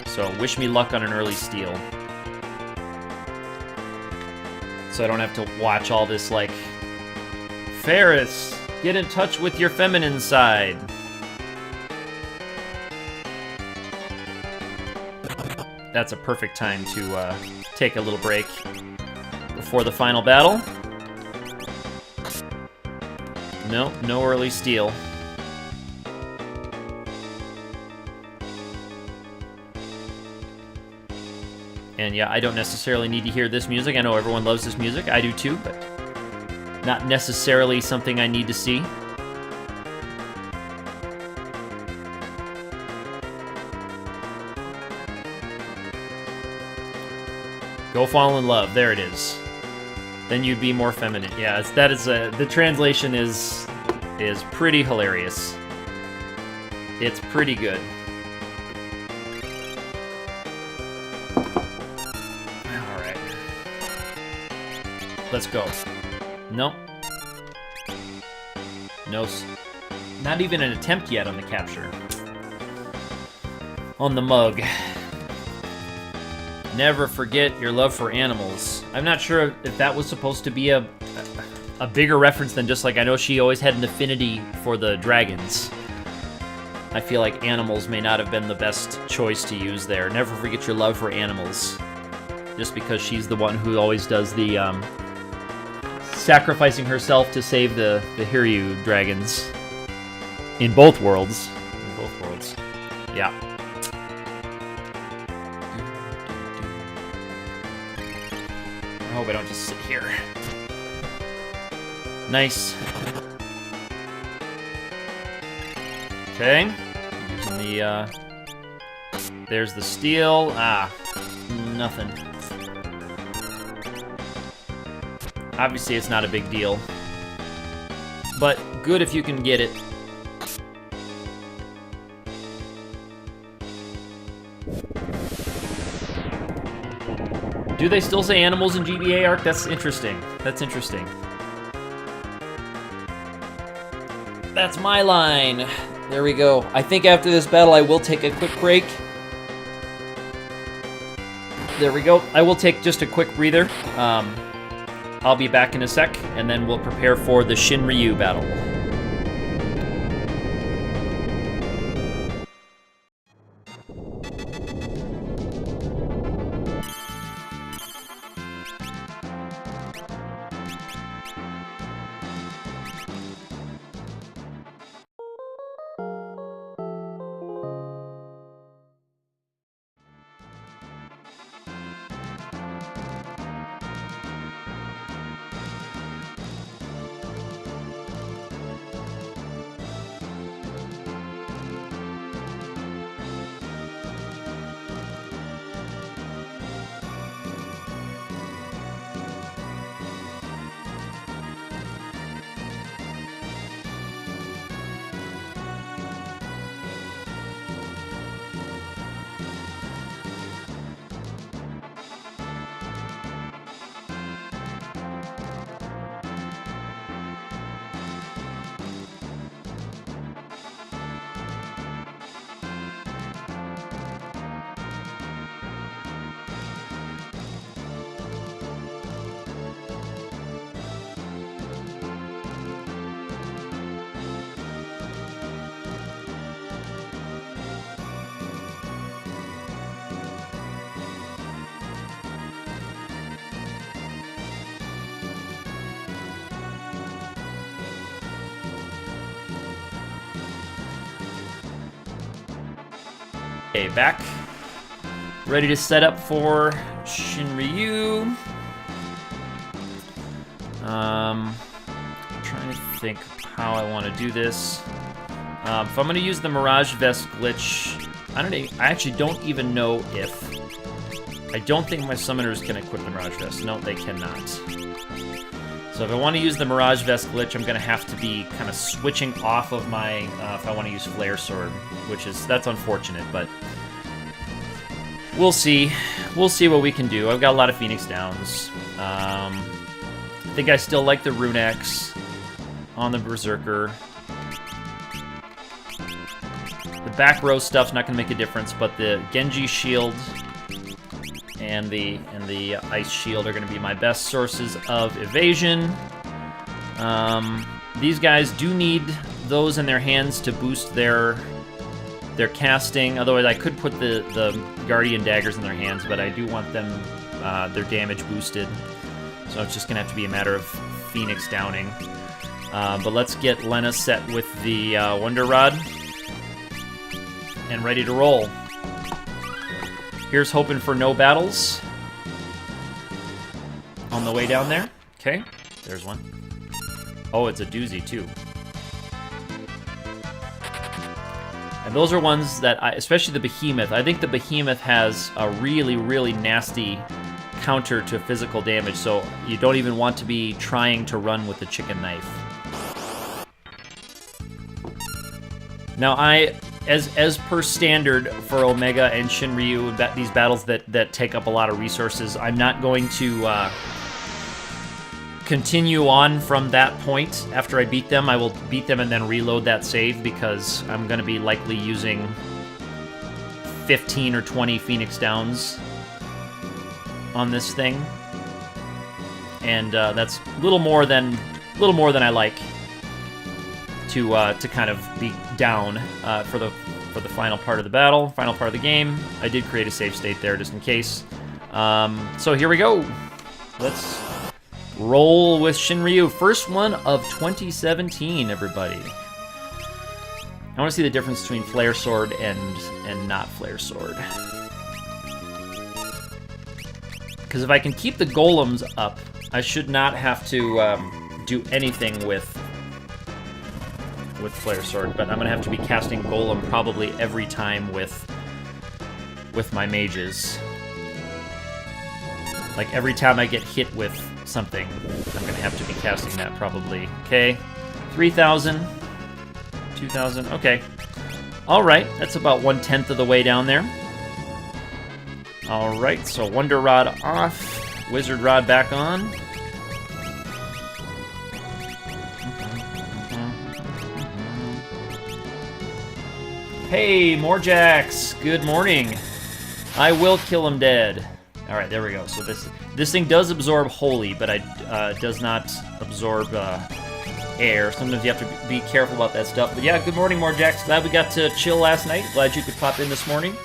So wish me luck on an early steal. So I don't have to watch all this like, Ferris, get in touch with your feminine side. That's a perfect time to take a little break before the final battle. No, no early steal. And yeah, I don't necessarily need to hear this music. I know everyone loves this music. I do too, but not necessarily something I need to see. Go fall in love. There it is. Then you'd be more feminine. Yeah, the translation is pretty hilarious. It's pretty good. All right. Let's go. Nope. No. Not even an attempt yet on the capture. On the mug. Never forget your love for animals. I'm not sure if that was supposed to be a bigger reference than just like, I know she always had an affinity for the dragons. I feel like animals may not have been the best choice to use there. Never forget your love for animals. Just because she's the one who always does the sacrificing herself to save the Hiryu dragons. In both worlds. In both worlds. Yeah. I hope I don't just sit here. Nice. Okay. Using the, there's the steal. Ah, nothing. Obviously, it's not a big deal. But good if you can get it. Do they still say animals in GBA Arc? That's interesting. That's interesting. That's my line. There we go. I think after this battle, I will take a quick break. There we go. I will take just a quick breather. I'll be back in a sec, and then we'll prepare for the Shinryu battle. Okay, back. Ready to set up for Shinryu. I'm trying to think how I want to do this. If I'm going to use the Mirage Vest glitch, I actually don't even know if... I don't think my summoners can equip the Mirage Vest. No, they cannot. So if I want to use the Mirage Vest glitch, I'm going to have to be kind of switching off of my... if I want to use Flare Sword, that's unfortunate, but... We'll see. We'll see what we can do. I've got a lot of Phoenix Downs. I think I still like the Rune Axe on the Berserker. The back row stuff's not going to make a difference, but the Genji Shield and the Ice Shield are going to be my best sources of evasion. These guys do need those in their hands to boost their casting. Otherwise, I could put the Guardian Daggers in their hands, but I do want them their damage boosted. So it's just going to have to be a matter of Phoenix downing. But let's get Lena set with the Wonder Rod and ready to roll. Here's hoping for no battles on the way down there. Okay, there's one. Oh, it's a doozy too. And those are ones that, especially the Behemoth, I think the Behemoth has a really, really nasty counter to physical damage, so you don't even want to be trying to run with the chicken knife. Now, as per standard for Omega and Shinryu, these battles that take up a lot of resources, I'm not going to continue on from that point. After I beat them, I will beat them and then reload that save, because I'm going to be likely using 15 or 20 Phoenix Downs on this thing, and that's a little more than I like to kind of be down for the final part of the battle, final part of the game. I did create a save state there just in case. So here we go. Let's roll with Shinryu. First one of 2017, everybody. I want to see the difference between Flare Sword and not Flare Sword. Because if I can keep the golems up, I should not have to do anything with Flare Sword, but I'm going to have to be casting golem probably every time with my mages. Like every time I get hit with something, I'm going to have to be casting that probably. Okay, 3,000, 2,000, okay. Alright, that's about 1/10 of the way down there. Alright, so Wonder Rod off, Wizard Rod back on. Hey, Morjax, good morning. I will kill him dead. Alright, there we go. So this thing does absorb Holy, but it does not absorb air. Sometimes you have to be careful about that stuff. But yeah, good morning, Morjax. Glad we got to chill last night. Glad you could pop in this morning.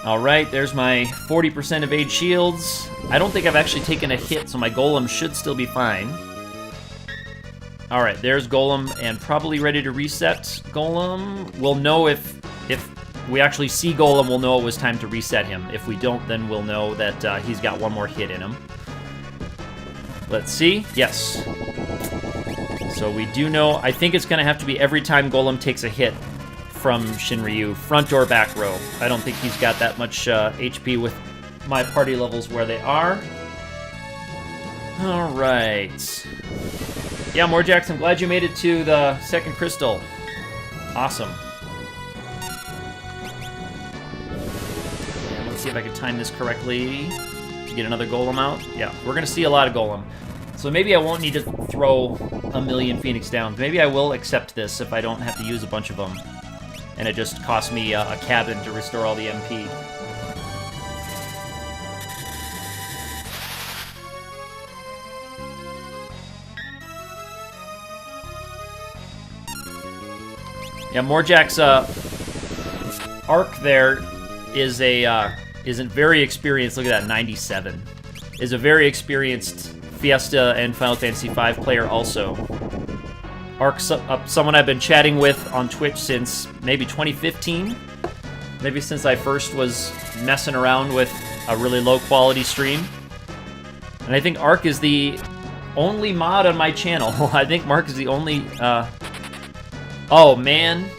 Alright, there's my 40% evade shields. I don't think I've actually taken a hit, so my golem should still be fine. Alright, there's Golem, and probably ready to reset Golem. We'll know if we actually see Golem, we'll know it was time to reset him. If we don't, then we'll know that he's got one more hit in him. Let's see. Yes. So we do know, I think it's going to have to be every time Golem takes a hit from Shinryu, front or back row. I don't think he's got that much HP with my party levels where they are. Alright. Yeah, Morjax, I'm glad you made it to the second crystal. Awesome. And let's see if I can time this correctly to get another golem out. Yeah, we're going to see a lot of golem. So maybe I won't need to throw a million Phoenix Downs. Maybe I will accept this if I don't have to use a bunch of them. And it just costs me a cabin to restore all the MP. Yeah, Morjack's arc there isn't very experienced. Look at that, 97. Is a very experienced Fiesta and Final Fantasy V player also. Arc's someone I've been chatting with on Twitch since maybe 2015. Maybe since I first was messing around with a really low quality stream. And I think Arc is the only mod on my channel. I think Mark is the only... Oh, man.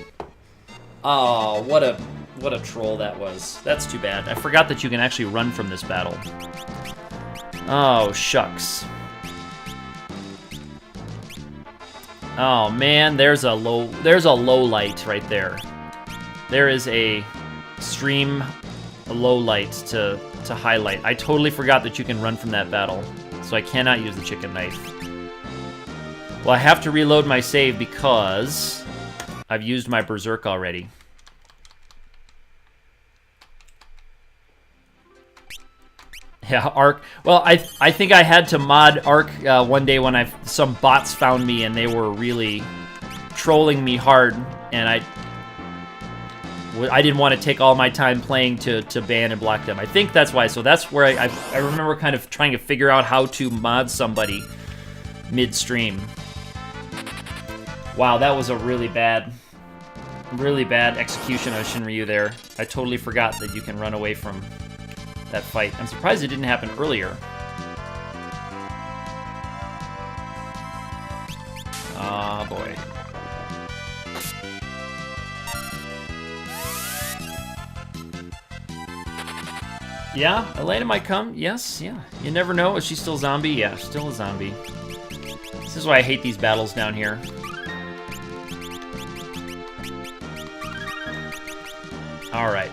Oh, what a troll that was. That's too bad. I forgot that you can actually run from this battle. Oh, shucks. Oh, man, there's a low light right there. There is a stream low light to highlight. I totally forgot that you can run from that battle, so I cannot use the chicken knife. Well, I have to reload my save because I've used my Berserk already. Yeah, Arc. Well, I think I had to mod Arc one day when some bots found me and they were really trolling me hard, and I I didn't want to take all my time playing to ban and block them. I think that's why. So that's where I remember kind of trying to figure out how to mod somebody midstream. Wow, that was a really bad execution of Shinryu there. I totally forgot that you can run away from that fight. I'm surprised it didn't happen earlier. Ah, boy. Yeah, Elena might come. Yes, yeah. You never know. Is she still a zombie? Yeah, still a zombie. This is why I hate these battles down here. Alright.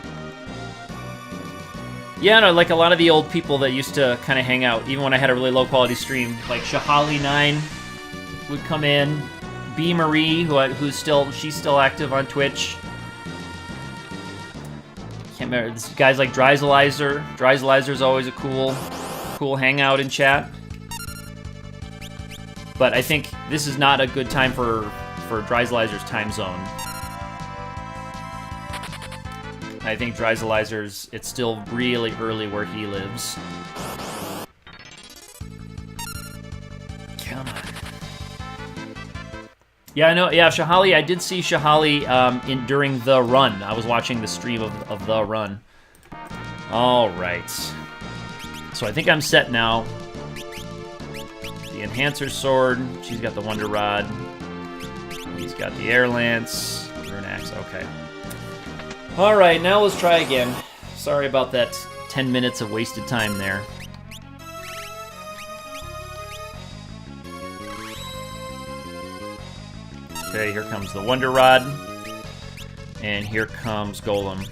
Yeah, no, like a lot of the old people that used to kind of hang out, even when I had a really low-quality stream, like Shahali9 would come in, B. Marie, she's still active on Twitch. Can't remember, this guys like Dryzalizer. Dryzalizer's always a cool hangout in chat. But I think this is not a good time for Dryzalizer's time zone. I think Dryzalizer's, it's still really early where he lives. Come on. Yeah, I know. Yeah, Shahali. I did see Shahali during the run. I was watching the stream of the run. All right. So I think I'm set now. The Enhancer Sword. She's got the Wonder Rod. He's got the Air Lance. Rune Axe. Okay. All right. Now let's try again. Sorry about that 10 minutes of wasted time there. Okay, here comes the Wonder Rod. And here comes Golem.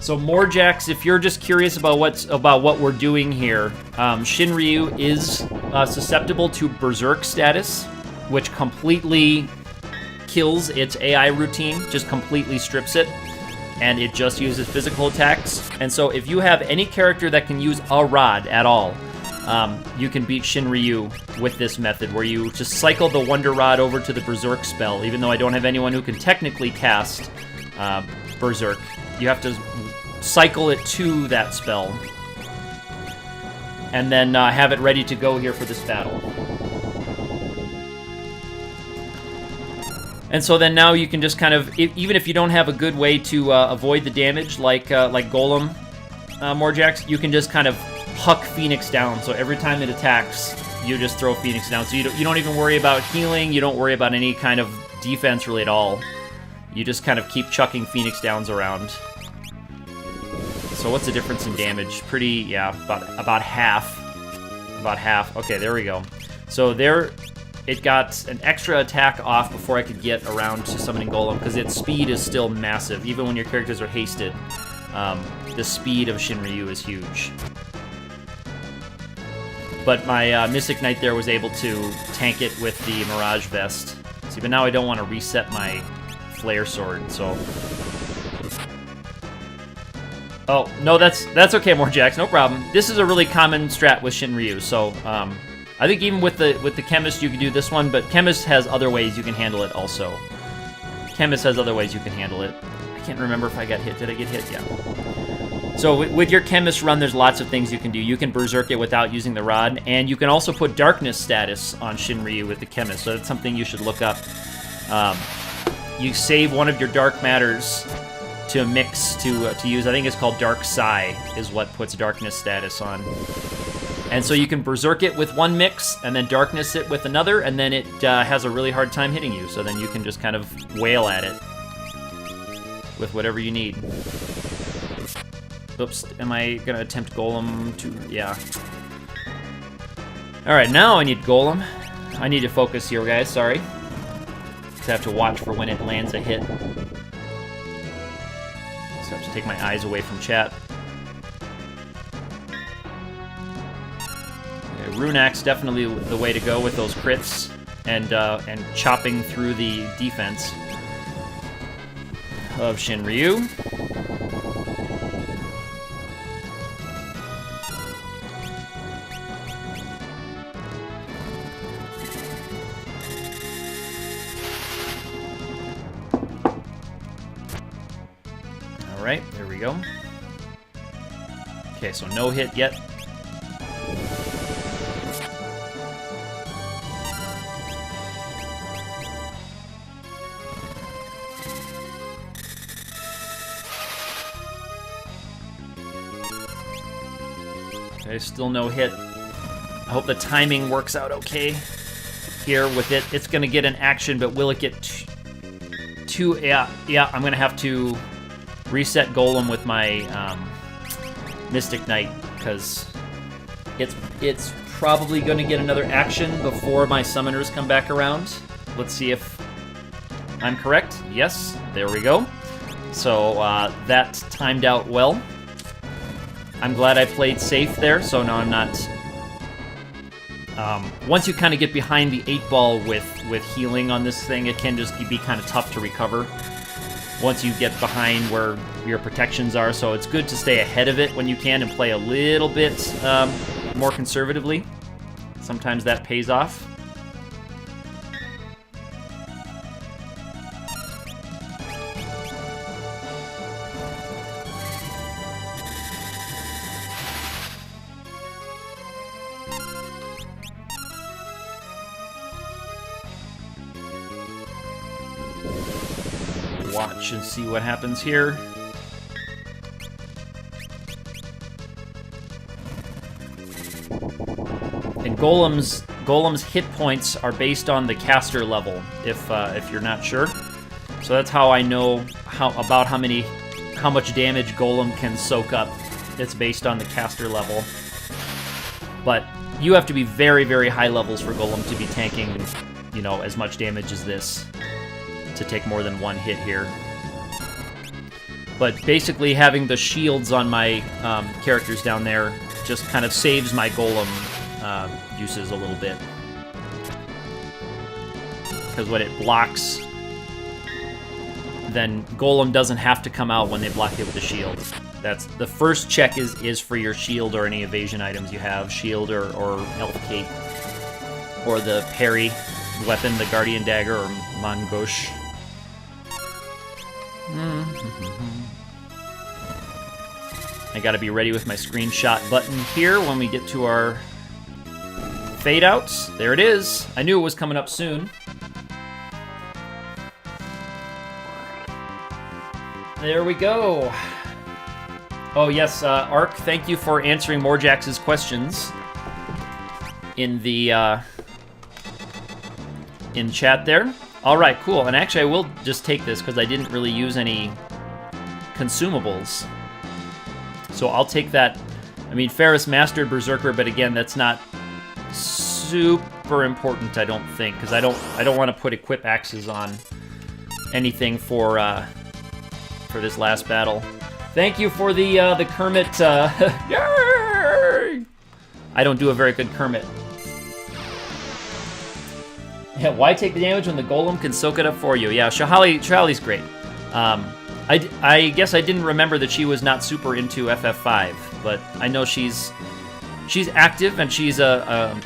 So Morjax, if you're just curious about what we're doing here, Shinryu is susceptible to Berserk status, which completely kills its AI routine, just completely strips it, and it just uses physical attacks. And so if you have any character that can use a rod at all, you can beat Shinryu with this method, where you just cycle the Wonder Rod over to the Berserk spell. Even though I don't have anyone who can technically cast Berserk, you have to cycle it to that spell. And then have it ready to go here for this battle. And so then now you can just kind of, even if you don't have a good way to avoid the damage like Golem, Morjax, you can just kind of huck Phoenix down. So every time it attacks, you just throw Phoenix down. So you don't even worry about healing. You don't worry about any kind of defense really at all. You just kind of keep chucking Phoenix downs around. So what's the difference in damage? Pretty, yeah, about half. About half. Okay, there we go. So there, it got an extra attack off before I could get around to summoning Golem, because its speed is still massive. Even when your characters are hasted, the speed of Shinryu is huge. But my Mystic Knight there was able to tank it with the Mirage Vest. See, but now I don't want to reset my Flare Sword, so... Oh, no, that's okay, Morjax, no problem. This is a really common strat with Shinryu, so I think even with the Chemist you can do this one, but Chemist has other ways you can handle it also. Chemist has other ways you can handle it. I can't remember if I got hit. Did I get hit? Yeah. So with your Chemist run, there's lots of things you can do. You can Berserk it without using the rod, and you can also put Darkness status on Shinryu with the Chemist, so that's something you should look up. You save one of your Dark Matters to mix to use. I think it's called Dark Psi is what puts Darkness status on. And so you can Berserk it with one mix, and then Darkness it with another, and then it has a really hard time hitting you, so then you can just kind of wail at it with whatever you need. Oops, am I gonna attempt Golem to... yeah. Alright, now I need Golem. I need to focus here, guys, sorry. Just have to watch for when it lands a hit. Just have to take my eyes away from chat. Yeah, Rune Axe, definitely the way to go with those crits and chopping through the defense of Shinryu. right, there we go. Okay, so no hit yet. Okay, still no hit. I hope the timing works out okay here with it. It's going to get an action, but will it get two? Yeah, I'm going to have to reset Golem with my Mystic Knight, because it's probably going to get another action before my summoners come back around. Let's see if I'm correct. Yes, there we go. So that timed out well. I'm glad I played safe there, so now I'm not... once you kind of get behind the 8-ball with healing on this thing, it can just be kind of tough to recover once you get behind where your protections are, so it's good to stay ahead of it when you can and play a little bit more conservatively. Sometimes that pays off. Watch and see what happens here. And Golem's hit points are based on the caster level, if you're not sure. So that's how I know how much damage Golem can soak up. It's based on the caster level. But you have to be very, very high levels for Golem to be tanking, you know, as much damage as this, to take more than one hit here. But basically having the shields on my characters down there just kind of saves my Golem uses a little bit. Because when it blocks, then Golem doesn't have to come out when they block it with the shield. That's the first check is for your shield or any evasion items you have, shield or elf cape, or the parry weapon, the guardian dagger or mangosh. I gotta be ready with my screenshot button here when we get to our fade outs. There it is. I knew it was coming up soon. There we go. Oh yes, Ark, thank you for answering Morjax's questions in the in chat there. All right, cool. And actually, I will just take this because I didn't really use any consumables. So I'll take that. I mean, Ferris mastered Berserker, but again, that's not super important, I don't think, because I don't want to put equip axes on anything for this last battle. Thank you for the Kermit. Yay! I don't do a very good Kermit. Yeah, why take the damage when the Golem can soak it up for you? Yeah, Shahali's great. I guess I didn't remember that she was not super into FF5, but I know she's active and she's a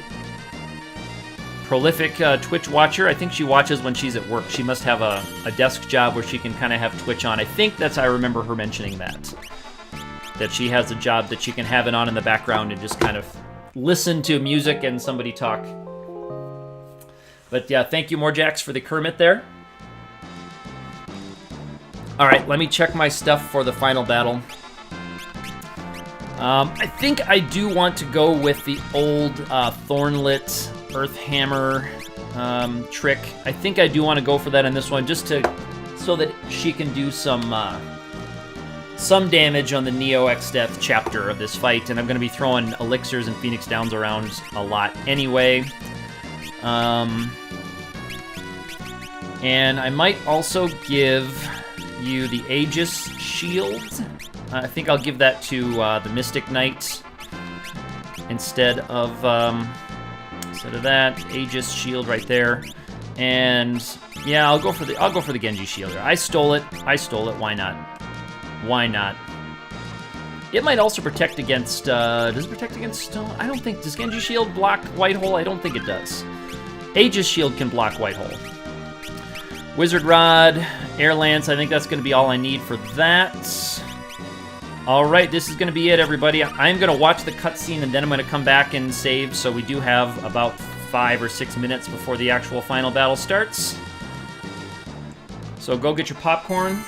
prolific Twitch watcher. I think she watches when she's at work. She must have a desk job where she can kind of have Twitch on. I think I remember her mentioning that she has a job that she can have it on in the background and just kind of listen to music and somebody talk. But yeah, thank you, Morjax, for the Kermit there. All right, let me check my stuff for the final battle. I think I do want to go with the old Thornlit Earthhammer trick. I think I do want to go for that in this one, just so that she can do some damage on the Neo X Death chapter of this fight. And I'm going to be throwing elixirs and Phoenix Downs around a lot anyway. And I might also give you the Aegis Shield. I think I'll give that to the Mystic Knight instead of that Aegis Shield right there. And yeah, I'll go for the Genji Shield. I stole it. Why not? Why not? It might also protect against. Does it protect against stone? I don't think. Does Genji Shield block Whitehole? I don't think it does. Aegis Shield can block Whitehole. Wizard Rod, Air Lance, I think that's going to be all I need for that. All right, this is going to be it, everybody. I'm going to watch the cutscene, and then I'm going to come back and save, so we do have about 5 or 6 minutes before the actual final battle starts. So go get your popcorn.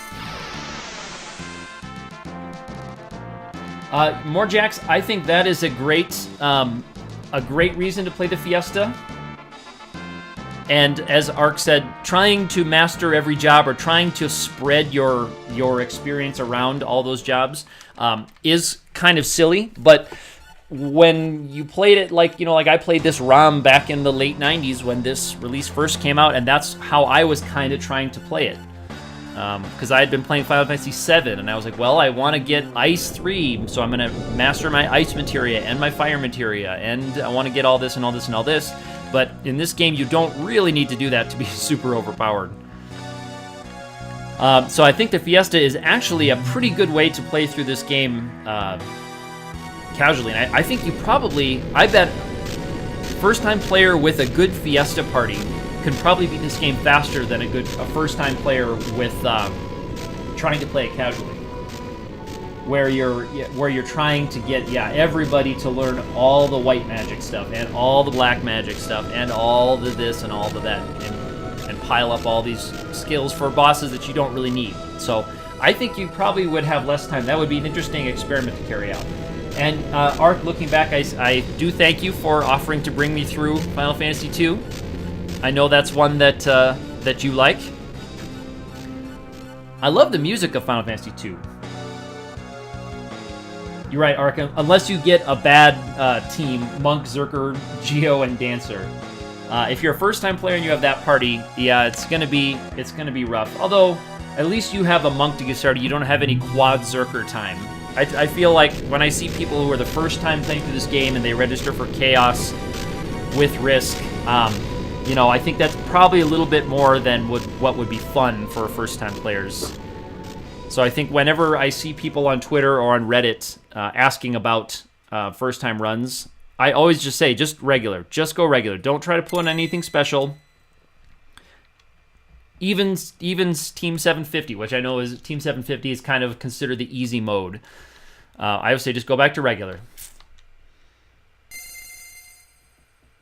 More Jacks, I think that is a great reason to play the Fiesta. And as Ark said, trying to master every job or trying to spread your experience around all those jobs is kind of silly. But when you played it like I played this ROM back in the late 90s when this release first came out, and that's how I was kind of trying to play it. Because I had been playing Final Fantasy VII, and I was like, well, I want to get Ice 3, so I'm going to master my Ice materia and my Fire materia, and I want to get all this and all this and all this. But in this game, you don't really need to do that to be super overpowered. So I think the Fiesta is actually a pretty good way to play through this game casually. And I think you probably, I bet, first-time player with a good Fiesta party can probably beat this game faster than a first-time player with trying to play it casually. Where you're trying to get everybody to learn all the white magic stuff and all the black magic stuff and all the this and all the that and pile up all these skills for bosses that you don't really need. So I think you probably would have less time. That would be an interesting experiment to carry out. And Ark, looking back, I do thank you for offering to bring me through Final Fantasy II. I know that's one that you like. I love the music of Final Fantasy II. You're right, Ark. Unless you get a bad team, Monk, Zerker, Geo, and Dancer. If you're a first-time player and you have that party, yeah, it's gonna be rough. Although, at least you have a Monk to get started. You don't have any quad Zerker time. I feel like when I see people who are the first time playing through this game and they register for Chaos with Risk, I think that's probably a little bit more than what would be fun for first-time players. So I think whenever I see people on Twitter or on Reddit asking about first-time runs, I always just say, just regular. Just go regular. Don't try to pull in anything special. Even Team 750, which I know is Team 750 is kind of considered the easy mode. I would say just go back to regular.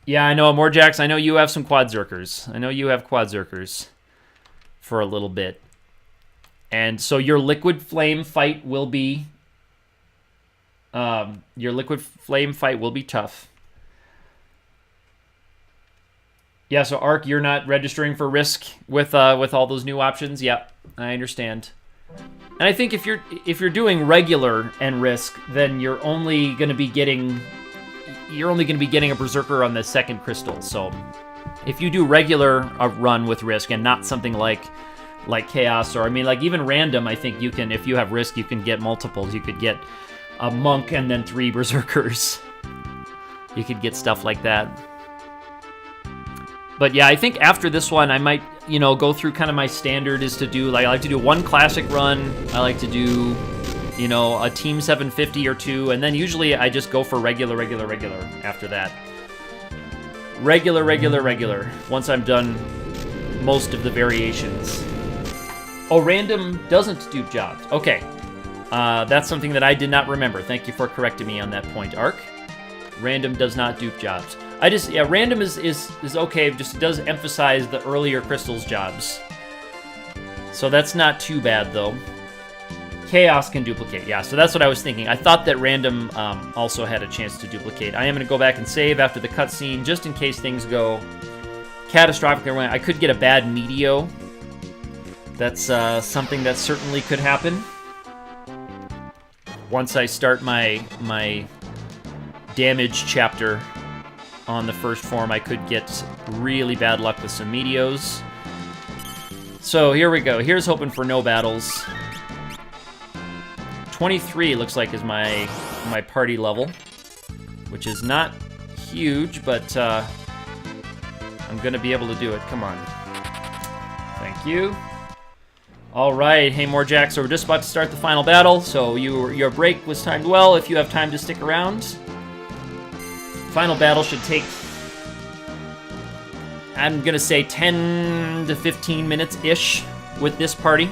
Yeah, I know, Morjax, I know you have some quad Zerkers. I know you have quad Zerkers for a little bit. And so your Liquid Flame fight will be tough. Yeah, so Ark, you're not registering for Risk with all those new options. Yeah, I understand. And I think if you're doing regular and Risk, then you're only going to be getting a Berserker on the second crystal. So if you do regular run with Risk and not something like Chaos, or even random, I think you can, if you have Risk, you can get multiples. You could get a Monk and then 3 Berserkers. You could get stuff like that. But yeah, I think after this one, I might, go through kind of my standard is to do, I like to do one classic run. I like to do, a Team 750 or 2, and then usually I just go for regular after that. Regular, once I'm done most of the variations. Oh, random doesn't dupe jobs. Okay. That's something that I did not remember. Thank you for correcting me on that point, Ark. Random does not dupe jobs. Random is okay, just it does emphasize the earlier crystals jobs. So that's not too bad, though. Chaos can duplicate, yeah, so that's what I was thinking. I thought that random also had a chance to duplicate. I am going to go back and save after the cutscene, just in case things go catastrophically wrong. I could get a bad Meteo. That's something that certainly could happen. Once I start my damage chapter on the first form, I could get really bad luck with some Meteos. So here we go. Here's hoping for no battles. 23 looks like is my party level, which is not huge, but I'm gonna be able to do it. Come on. Thank you. All right, hey Morjack, so we're just about to start the final battle, so your break was timed well if you have time to stick around. Final battle should take, I'm gonna say 10 to 15 minutes-ish with this party.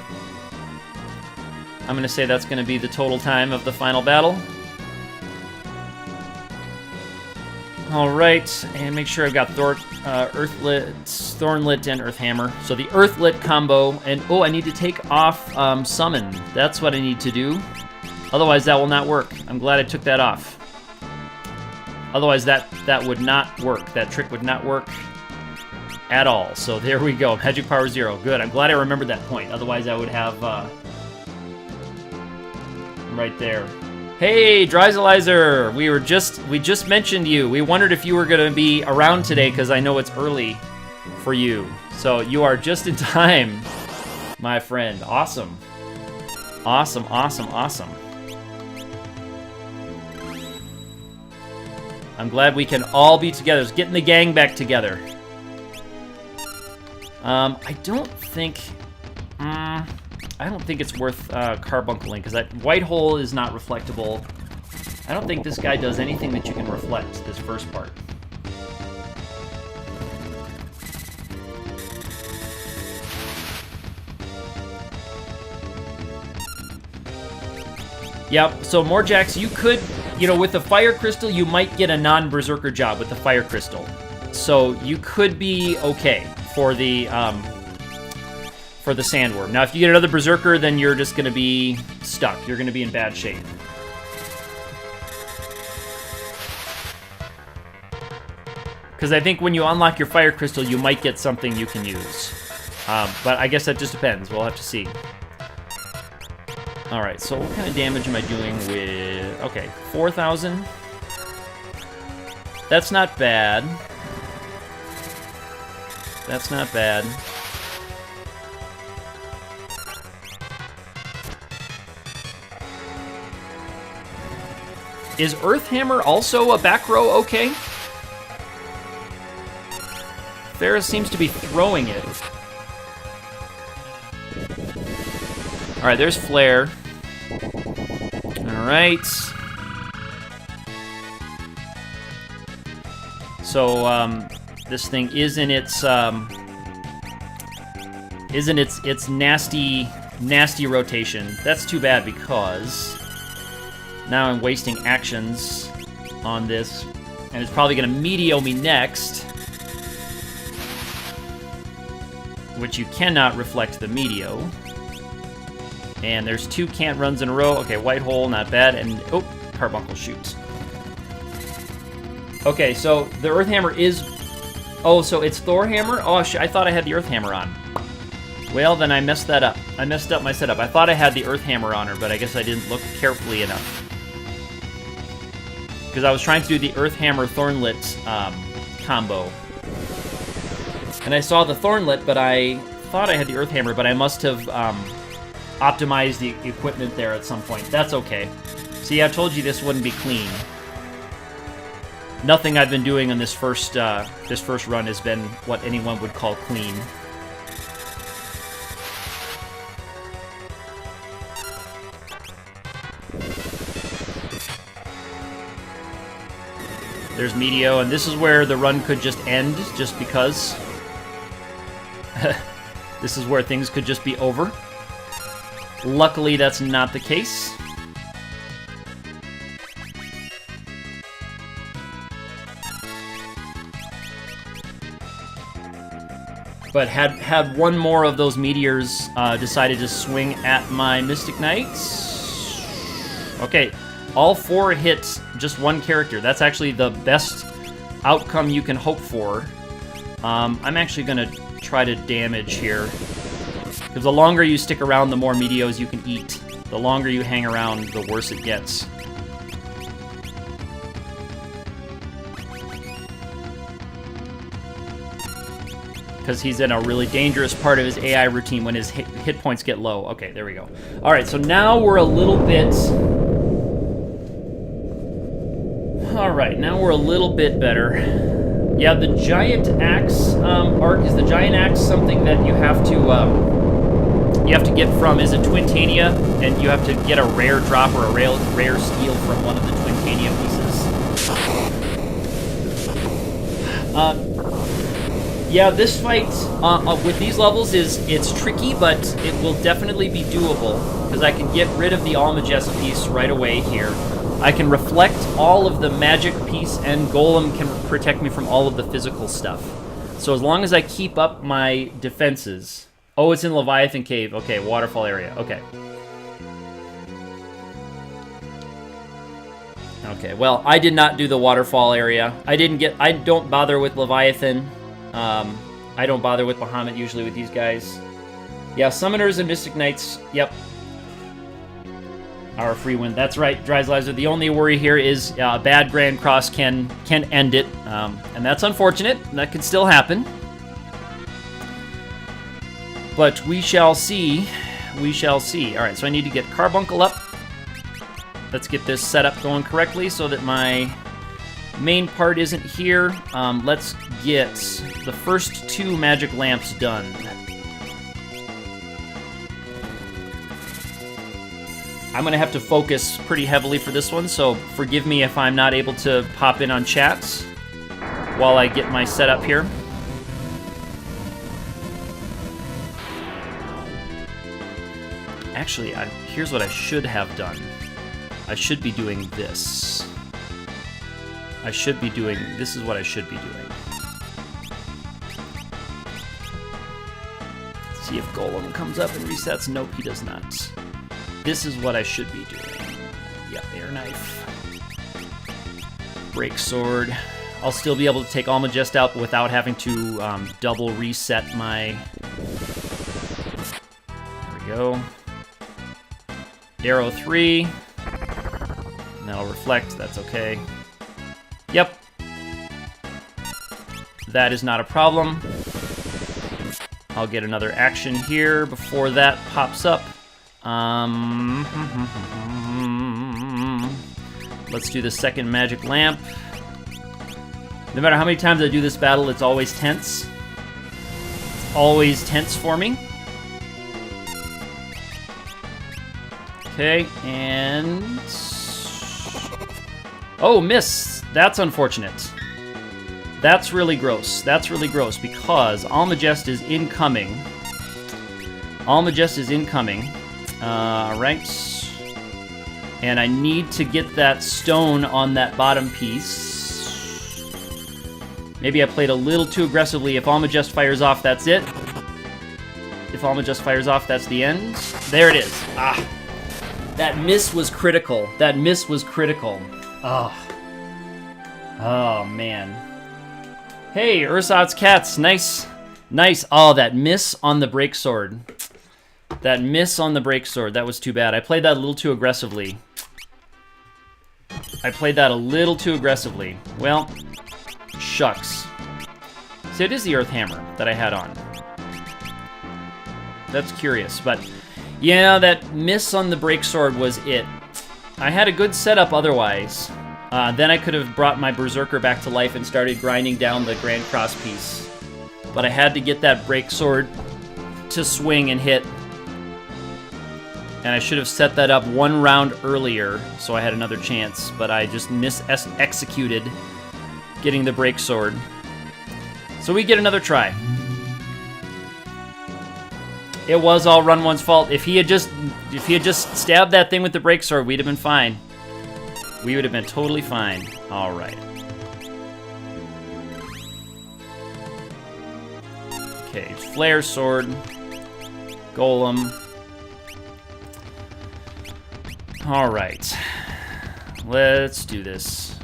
I'm going to say that's going to be the total time of the final battle. Alright, and make sure I've got Earthlit, Thornlit, and Earthhammer. So the Earthlit combo, and oh, I need to take off Summon. That's what I need to do. Otherwise, that will not work. I'm glad I took that off. Otherwise, that would not work. That trick would not work at all. So there we go. Magic Power 0. Good. I'm glad I remembered that point. Otherwise, I would have... right there. Hey, Dryzalizer! We just mentioned you. We wondered if you were going to be around today because I know it's early for you. So you are just in time, my friend. Awesome. Awesome, awesome, awesome. I'm glad we can all be together. It's getting the gang back together. I don't think it's worth carbuncling, because that white hole is not reflectable. I don't think this guy does anything that you can reflect, this first part. Yep, so Morjax, you could, you know, with the Fire Crystal, you might get a non-Berserker job with the Fire Crystal. So you could be okay for the Sandworm. Now, if you get another Berserker, then you're just going to be stuck. You're going to be in bad shape. Because I think when you unlock your Fire Crystal, you might get something you can use. But I guess that just depends. We'll have to see. Alright, so what kind of damage am I doing with... Okay, 4,000. That's not bad. That's not bad. Is Earthhammer also a back row okay? Ferris seems to be throwing it. Alright, there's Flare. Alright. So, this thing is in its nasty rotation. That's too bad because now I'm wasting actions on this, and it's probably going to Meteo me next, which you cannot reflect the Meteo. And there's 2 can't runs in a row. Okay, white hole, not bad, and oh, carbuncle shoots. Okay, so the Earthhammer is... Oh, so it's Thorhammer? Oh, I thought I had the Earthhammer on. Well, then I messed that up. I messed up my setup. I thought I had the Earthhammer on her, but I guess I didn't look carefully enough. Because I was trying to do the Earthhammer Thornlit combo. And I saw the Thornlit, but I thought I had the Earthhammer, but I must have optimized the equipment there at some point. That's okay. See, I told you this wouldn't be clean. Nothing I've been doing on this first run has been what anyone would call clean. There's Meteo, and this is where the run could just end, just because. This is where things could just be over. Luckily, that's not the case. But had one more of those meteors decided to swing at my Mystic Knights. Okay, all 4 hit just one character. That's actually the best outcome you can hope for. I'm actually going to try to damage here. Because the longer you stick around, the more Meteos you can eat. The longer you hang around, the worse it gets. Because he's in a really dangerous part of his AI routine when his hit points get low. Okay, there we go. Alright, so now we're a little bit... Alright, now we're a little bit better. Yeah, the Giant Axe arc, is the Giant Axe something that you have to get from, is it Twintania? And you have to get a rare drop or a rare steal from one of the Twintania pieces. Yeah, this fight with these levels it's tricky, but it will definitely be doable because I can get rid of the Almagest piece right away here. I can reflect all of the magic piece, and Golem can protect me from all of the physical stuff. So as long as I keep up my defenses... Oh, it's in Leviathan Cave. Okay, waterfall area. Okay. Okay, well, I did not do the waterfall area. I don't bother with Leviathan. I don't bother with Bahamut usually with these guys. Yeah, Summoners and Mystic Knights, yep, are a free win. That's right, Dry's Lives. The only worry here is bad Grand Cross can end it, and that's unfortunate. That could still happen. But we shall see. We shall see. All right, so I need to get Carbuncle up. Let's get this set up going correctly so that my main part isn't here. Let's get the first 2 magic lamps done. I'm going to have to focus pretty heavily for this one, so forgive me if I'm not able to pop in on chats while I get my setup here. Actually, here's what I should have done. I should be doing this. This is what I should be doing. Let's see if Golem comes up and resets. Nope, he does not. This is what I should be doing. Yep, Air Knife. Break Sword. I'll still be able to take Almagest out without having to double reset my... There we go. Arrow 3. And that'll reflect, that's okay. Yep. That is not a problem. I'll get another action here before that pops up. Let's do the second magic lamp. No matter how many times I do this battle, it's always tense. It's always tense for me. Okay, and... Oh, miss! That's unfortunate. That's really gross. That's really gross because Almagest is incoming. Almagest is incoming. Right. And I need to get that stone on that bottom piece. Maybe I played a little too aggressively. If Almagest fires off, that's it. If Almagest fires off, that's the end. There it is. Ah. That miss was critical. That miss was critical. Oh. Oh, man. Hey, Ursat's Cats. Nice. Nice. Oh, that miss on the break sword. That miss on the break sword. That was too bad. I played that a little too aggressively. Well, shucks. See, it is the Earth Hammer that I had on. That's curious, but... Yeah, that miss on the break sword was it. I had a good setup otherwise. Then I could have brought my Berserker back to life and started grinding down the Grand Cross piece. But I had to get that break sword to swing and hit. And I should have set that up 1 round earlier so I had another chance. But I just mis-executed getting the break sword. So we get another try. It was all Run One's fault. If he had just stabbed that thing with the break sword, we'd have been fine. We would have been totally fine. All right. Okay, Flare Sword, Golem. All right. Let's do this.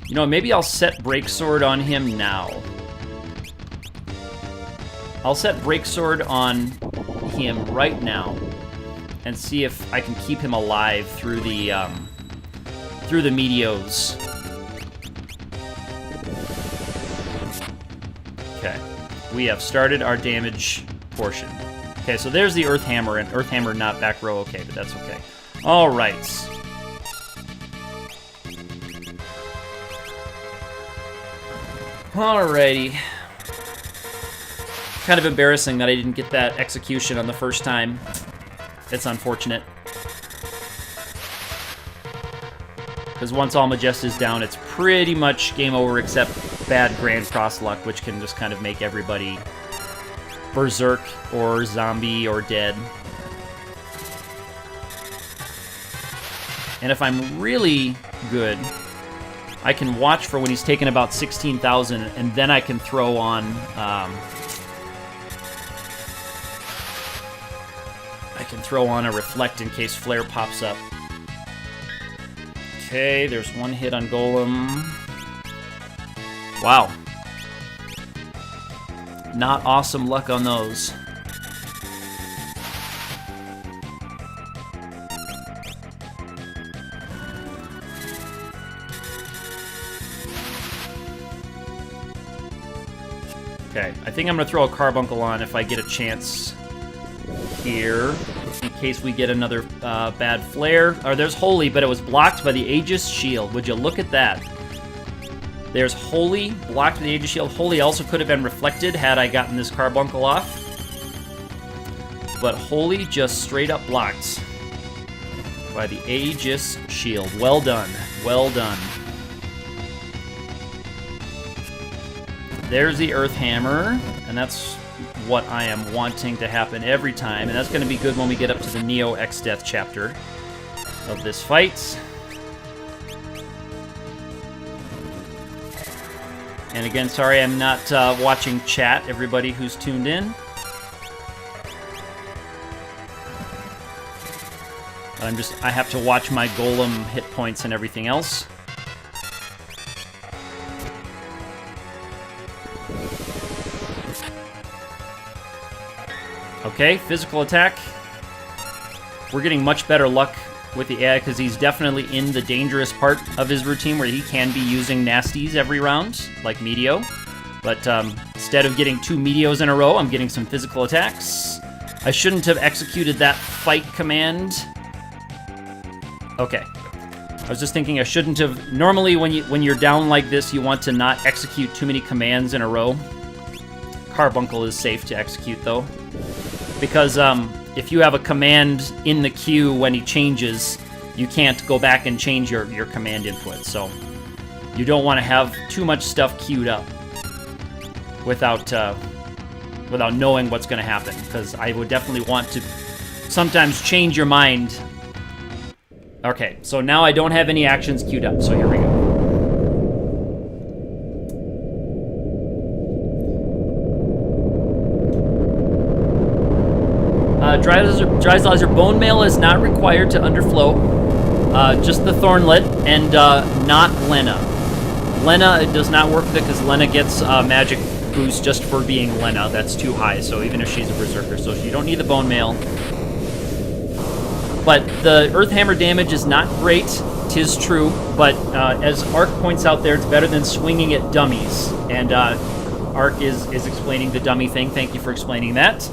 You know, maybe I'll set Break Sword on him now. I'll set Break Sword on him right now and see if I can keep him alive through the Meteos. Okay, we have started our damage portion. Okay, so there's the Earth Hammer, and Earth Hammer not back row. Okay, but that's okay. All right. Alrighty. Kind of embarrassing that I didn't get that execution on the first time. It's unfortunate. Because once Almagest is down, it's pretty much game over, except bad Grand Cross luck, which can just kind of make everybody berserk or zombie or dead. And if I'm really good, I can watch for when he's taken about 16,000, and then I can throw on... I can throw on a Reflect in case Flare pops up. Okay, there's one hit on Golem. Wow. Not awesome luck on those. Okay, I think I'm going to throw a Carbuncle on if I get a chance here, in case we get another bad Flare. Or there's Holy, but it was blocked by the Aegis Shield. Would you look at that? There's Holy, blocked by the Aegis Shield. Holy also could have been reflected had I gotten this Carbuncle off. But Holy just straight up blocked by the Aegis Shield. Well done. Well done. There's the Earth Hammer, and that's what I am wanting to happen every time, and that's going to be good when we get up to the Neo X-Death chapter of this fight. And again, sorry I'm not watching chat, everybody who's tuned in. I have to watch my Golem hit points and everything else. Okay, physical attack. We're getting much better luck with the AI because he's definitely in the dangerous part of his routine where he can be using nasties every round, like Meteo. But instead of getting 2 Meteos in a row, I'm getting some physical attacks. I shouldn't have executed that fight command. Okay. I was just thinking I shouldn't have... Normally, when you're down like this, you want to not execute too many commands in a row. Carbuncle is safe to execute, though. Because if you have a command in the queue when he changes, you can't go back and change your command input. So you don't want to have too much stuff queued up without knowing what's going to happen. Because I would definitely want to sometimes change your mind. Okay, so now I don't have any actions queued up, so here we go. Dryslazer Bone Mail is not required to underflow. Just the Thornlet, and not Lena. Lena, it does not work with it because Lena gets magic boost just for being Lena. That's too high, so even if she's a Berserker. So you don't need the Bone Mail. But the Earth Hammer damage is not great, 'tis true, but as Ark points out there, it's better than swinging at dummies. And Ark is explaining the dummy thing. Thank you for explaining that.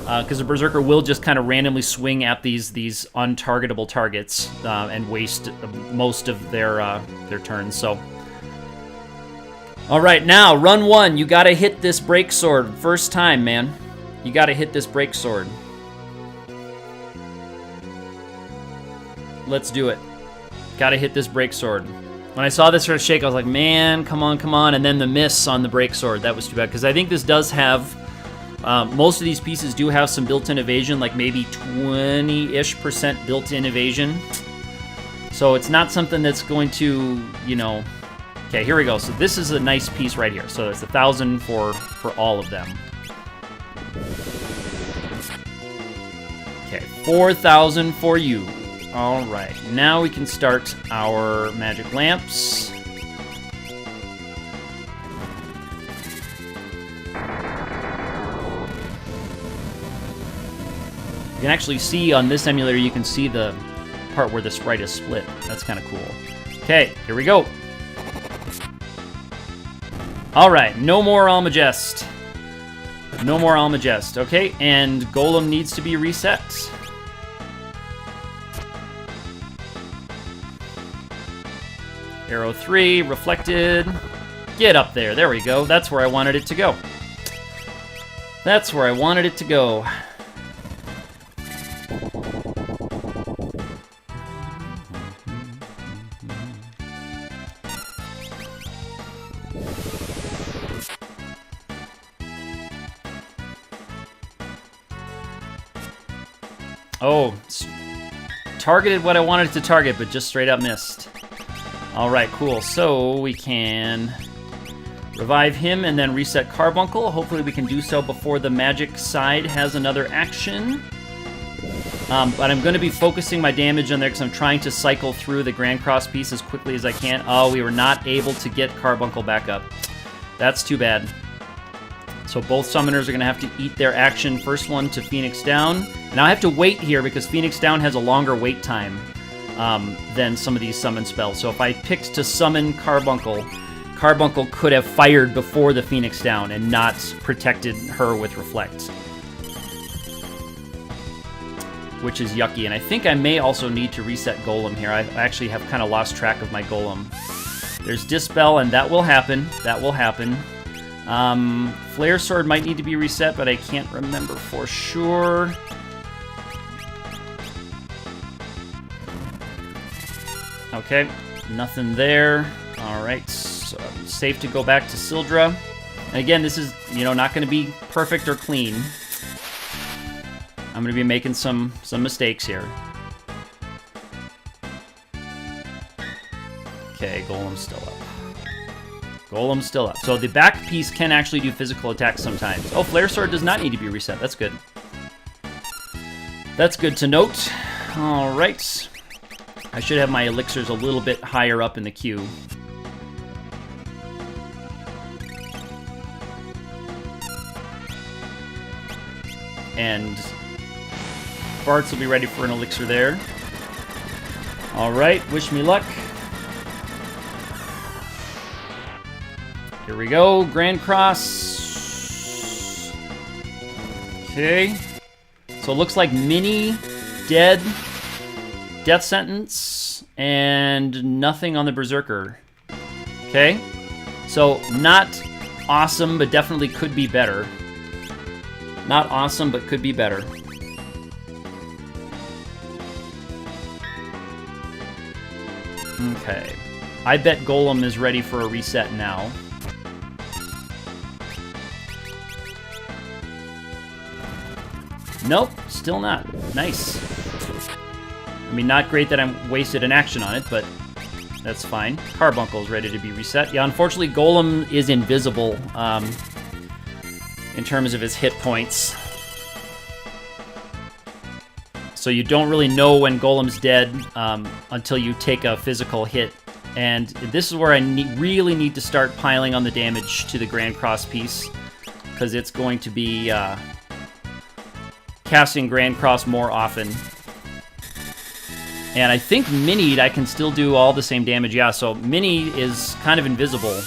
Because a Berserker will just kind of randomly swing at these untargetable targets and waste most of their turns. So, all right, now run 1. You got to hit this break sword first time, man. You got to hit this break sword. Let's do it. Got to hit this break sword. When I saw this sort of shake, I was like, man, come on, come on. And then the miss on the break sword. That was too bad because I think this does have. Most of these pieces do have some built-in evasion, like maybe 20-ish% built-in evasion. So it's not something that's going to, you know... Okay, here we go. So this is a nice piece right here. So it's 1,000 for all of them. Okay, 4,000 for you. All right, now we can start our magic lamps. You can actually see on this emulator, you can see the part where the sprite is split. That's kind of cool. Okay, here we go. All right, no more Almagest. No more Almagest. Okay, and Golem needs to be reset. Arrow 3, reflected. Get up there. There we go. That's where I wanted it to go. That's where I wanted it to go. Oh, targeted what I wanted it to target, but just straight up missed. All right, cool. So we can revive him and then reset Carbuncle. Hopefully we can do so before the magic side has another action. But I'm going to be focusing my damage on there because I'm trying to cycle through the Grand Cross piece as quickly as I can. Oh, we were not able to get Carbuncle back up. That's too bad. So both summoners are going to have to eat their action. First one to Phoenix Down. And I have to wait here because Phoenix Down has a longer wait time than some of these summon spells. So if I picked to summon Carbuncle, Carbuncle could have fired before the Phoenix Down and not protected her with Reflect. Which is yucky. And I think I may also need to reset Golem here. I actually have kind of lost track of my Golem. There's Dispel, and that will happen. That will happen. Flare Sword might need to be reset, but I can't remember for sure. Okay, nothing there. All right, so safe to go back to Sildra. And again, this is, not going to be perfect or clean. I'm going to be making some mistakes here. Okay, Golem's still up. Golem's still up. So the back piece can actually do physical attacks sometimes. Oh, Flare Sword does not need to be reset. That's good. That's good to note. All right. I should have my elixirs a little bit higher up in the queue. And Bartz will be ready for an elixir there. All right, wish me luck. Here we go, Grand Cross. Okay. So it looks like Mini, dead, death sentence, and nothing on the Berserker. Okay. So not awesome, but definitely could be better. Not awesome, but could be better. Okay. I bet Golem is ready for a reset now. Nope, still not. Nice. I mean, not great that I wasted an action on it, but that's fine. Carbuncle's ready to be reset. Yeah, unfortunately, Golem is invisible in terms of his hit points. So you don't really know when Golem's dead until you take a physical hit. And this is where I really need to start piling on the damage to the Grand Cross piece, because it's going to be casting Grand Cross more often. And I think Mini'd, I can still do all the same damage. Yeah, so Mini is kind of invisible.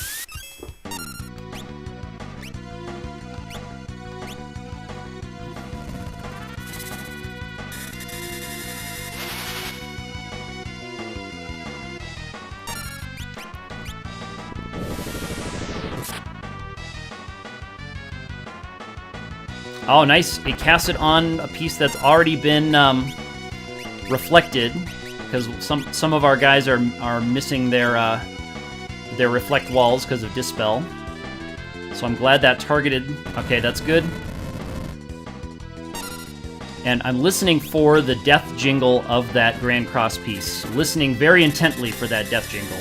Oh, nice. It casts it on a piece that's already been reflected, because some of our guys are missing their reflect walls because of Dispel. So I'm glad that targeted. Okay, that's good. And I'm listening for the death jingle of that Grand Cross piece. Listening very intently for that death jingle.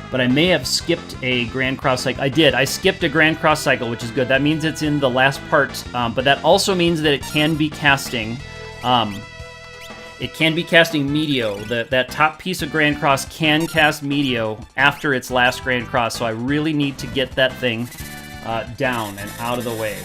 But I may have skipped a Grand Cross cycle. I did. I skipped a Grand Cross cycle, which is good. That means it's in the last part. But that also means that it can be casting. It can be casting Meteo. That top piece of Grand Cross can cast Meteo after its last Grand Cross. So I really need to get that thing down and out of the way.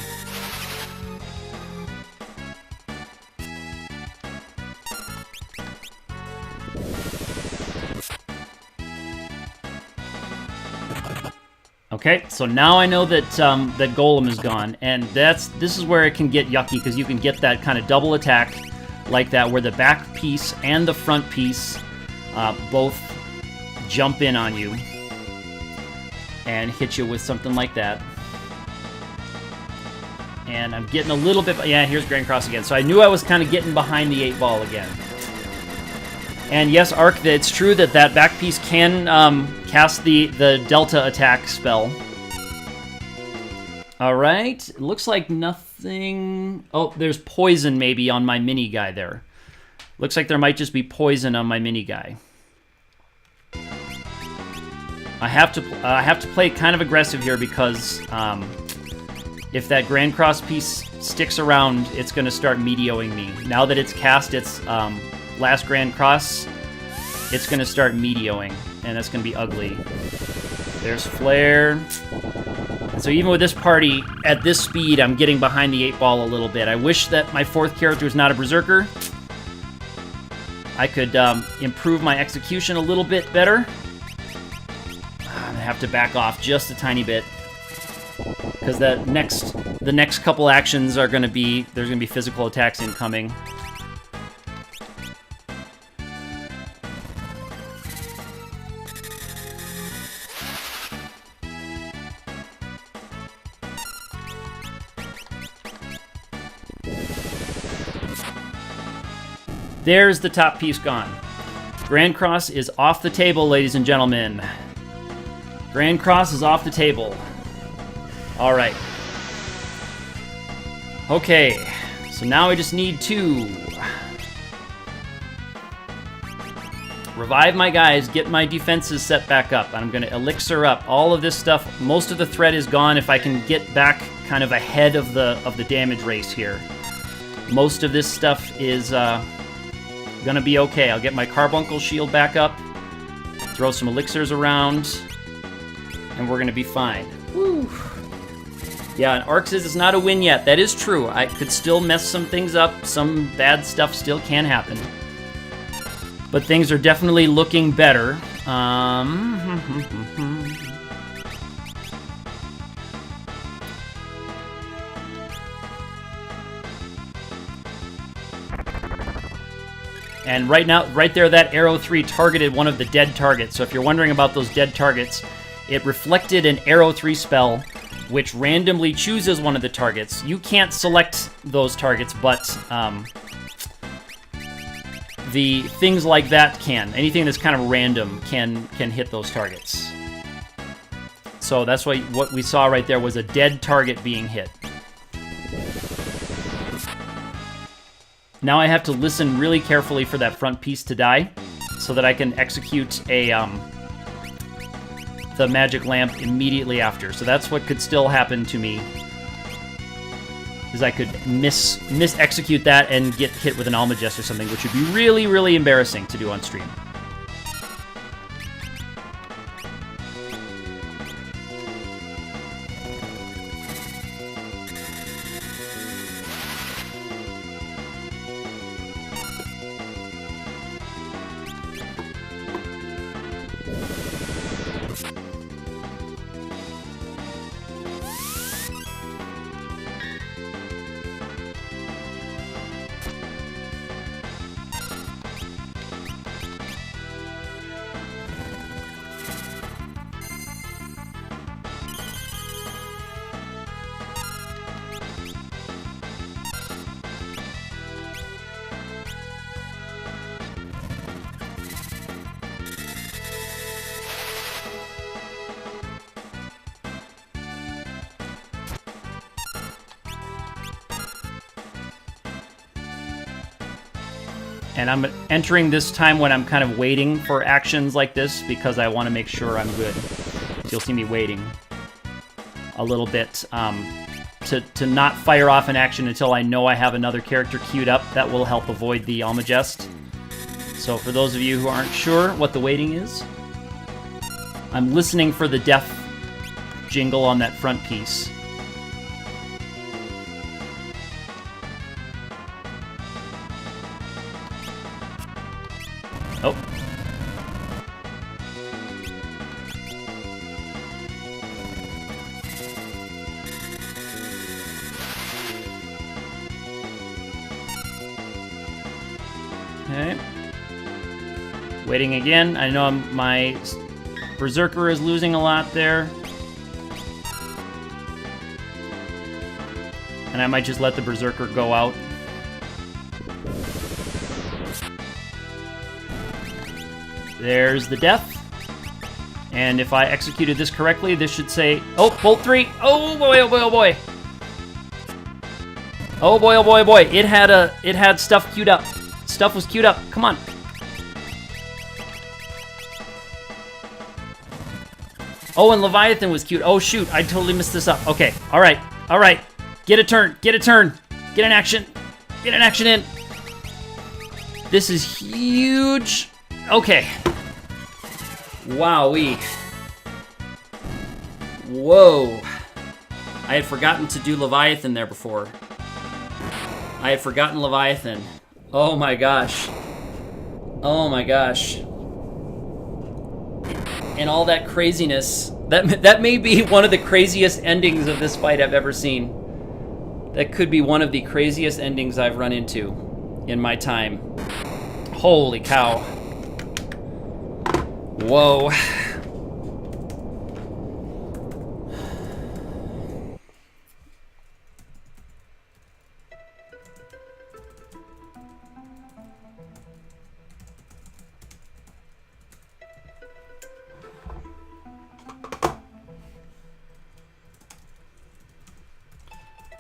Okay, so now I know that that Golem is gone, and this is where it can get yucky, because you can get that kind of double attack like that, where the back piece and the front piece both jump in on you and hit you with something like that. And I'm getting a little bit... Yeah, here's Grand Cross again. So I knew I was kind of getting behind the 8 ball again. And yes, Arc, it's true that that back piece can cast the Delta attack spell. All right, it looks like nothing... Oh, there's poison maybe on my mini guy there. Looks like there might just be poison on my mini guy. I have to play kind of aggressive here because if that Grand Cross piece sticks around, it's going to start medioing me. Now that it's cast its last Grand Cross, it's going to start medioing, and that's going to be ugly. There's Flare. And so even with this party, at this speed, I'm getting behind the 8-ball a little bit. I wish that my 4th character was not a Berserker. I could improve my execution a little bit better. I'm gonna have to back off just a tiny bit because the next couple actions are gonna be there's gonna be physical attacks incoming. There's the top piece gone. Grand Cross is off the table, ladies and gentlemen. Grand Cross is off the table. All right. Okay, so now I just need to revive my guys, get my defenses set back up. I'm going to elixir up all of this stuff. Most of the threat is gone if I can get back kind of ahead of the damage race here. Most of this stuff is gonna be okay. I'll get my Carbuncle shield back up, throw some elixirs around, and we're gonna be fine. Woo. Yeah, and Arc says it's not a win yet. That is true. I could still mess some things up. Some bad stuff still can happen. But things are definitely looking better. And right now, right there, that arrow 3 targeted one of the dead targets. So if you're wondering about those dead targets, it reflected an arrow 3 spell, which randomly chooses one of the targets. You can't select those targets, but the things like that can. Anything that's kind of random can hit those targets. So that's why what we saw right there was a dead target being hit. Now I have to listen really carefully for that front piece to die, so that I can execute the magic lamp immediately after. So that's what could still happen to me, is I could mis-execute that and get hit with an Almagest or something, which would be really, really embarrassing to do on stream. And I'm entering this time when I'm kind of waiting for actions like this because I want to make sure I'm good. So you'll see me waiting a little bit to not fire off an action until I know I have another character queued up. That will help avoid the Almagest. So for those of you who aren't sure what the waiting is, I'm listening for the death jingle on that front piece. Oh. Okay. Waiting again. I know my Berserker is losing a lot there. And I might just let the Berserker go out. There's the death. And if I executed this correctly, this should say, oh, bolt 3. Oh boy, oh boy, oh boy. Oh boy, oh boy, oh boy. It had stuff queued up. Stuff was queued up. Come on. Oh, and Leviathan was queued. Oh shoot, I totally messed this up. Okay, all right. Get a turn, get a turn. Get an action. Get an action in. This is huge. Okay. Wowee. Whoa. I had forgotten to do Leviathan there before. I had forgotten Leviathan. Oh my gosh. Oh my gosh. And all that craziness. That may be one of the craziest endings of this fight I've ever seen. That could be one of the craziest endings I've run into in my time. Holy cow. Whoa.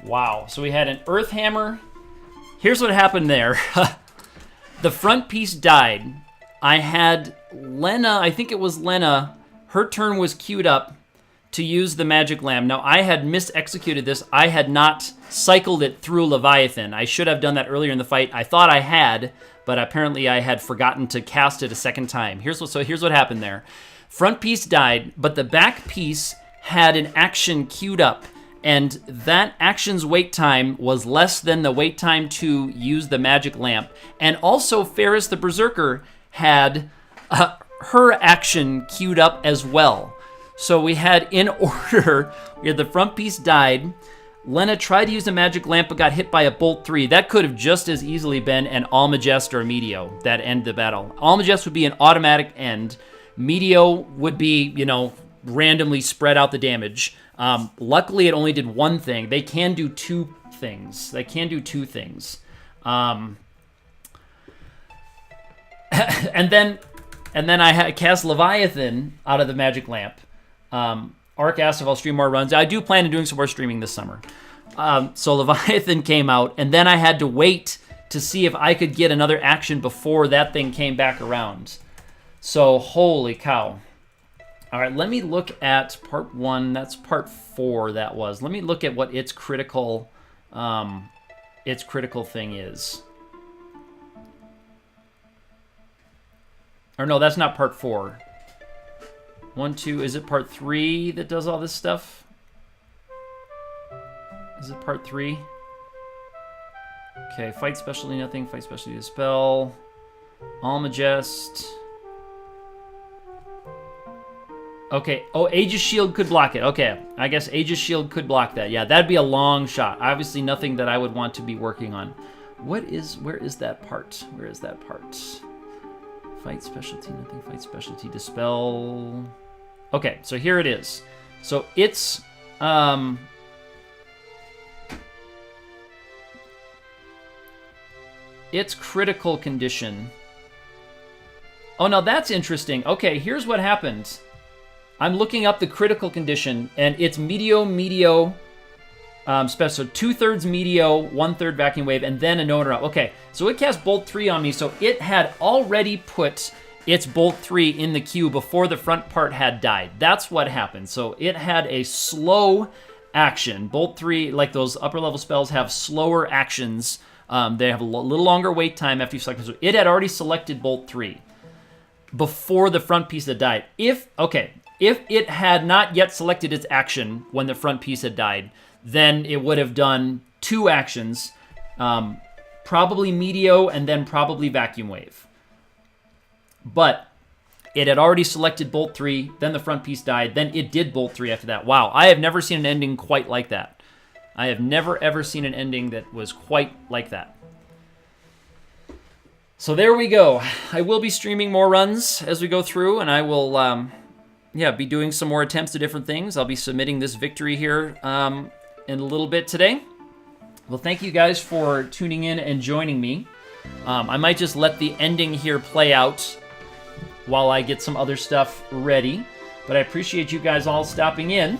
Wow, so we had an Earth Hammer. Here's what happened there. The front piece died. I had Lena, I think it was Lena, her turn was queued up to use the Magic Lamp. Now, I had mis-executed this. I had not cycled it through Leviathan. I should have done that earlier in the fight. I thought I had, but apparently I had forgotten to cast it a second time. Here's what happened there. Front piece died, but the back piece had an action queued up. And that action's wait time was less than the wait time to use the Magic Lamp. And also, Ferris the Berserker had her action queued up as well. So we had, in order, we had the front piece died. Lena tried to use the Magic Lamp but got hit by a Bolt 3. That could have just as easily been an Almagest or a Meteo that end the battle. Almagest would be an automatic end. Meteo would be, randomly spread out the damage. Luckily, it only did one thing. They can do two things. And then I had cast Leviathan out of the Magic Lamp. Ark asked if I'll stream more runs. I do plan on doing some more streaming this summer. So Leviathan came out, and then I had to wait to see if I could get another action before that thing came back around. So holy cow. All right, let me look at part 1. That's part 4 that was. Let me look at what its critical thing is. Or no, that's not part 4. 1, 2, is it part 3 that does all this stuff? Is it part 3? Okay, fight specialty nothing, fight specialty dispel. Almagest. Okay, oh, Aegis Shield could block it. Okay, I guess Aegis Shield could block that. Yeah, that'd be a long shot. Obviously nothing that I would want to be working on. Where is that part? Where is that part? Fight specialty, nothing, fight specialty, dispel. Okay, so here it is. So it's, critical condition. Oh, now that's interesting. Okay, here's what happened. I'm looking up the critical condition, and it's Meteo, special. So 2/3 Meteo, 1/3 Vacuum Wave, and then a no interrupt. Okay, so it cast Bolt 3 on me, so it had already put its Bolt 3 in the queue before the front part had died. That's what happened. So it had a slow action. Bolt 3, like those upper level spells, have slower actions. They have a little longer wait time after you select them. So it had already selected Bolt 3 before the front piece had died. If it had not yet selected its action when the front piece had died, then it would have done 2 actions, probably Meteo and then probably Vacuum Wave. But it had already selected Bolt 3, then the front piece died, then it did Bolt 3 after that. Wow, I have never seen an ending quite like that. I have never, ever seen an ending that was quite like that. So there we go. I will be streaming more runs as we go through, and I will... be doing some more attempts at different things. I'll be submitting this victory here in a little bit today. Well, thank you guys for tuning in and joining me. I might just let the ending here play out while I get some other stuff ready. But I appreciate you guys all stopping in.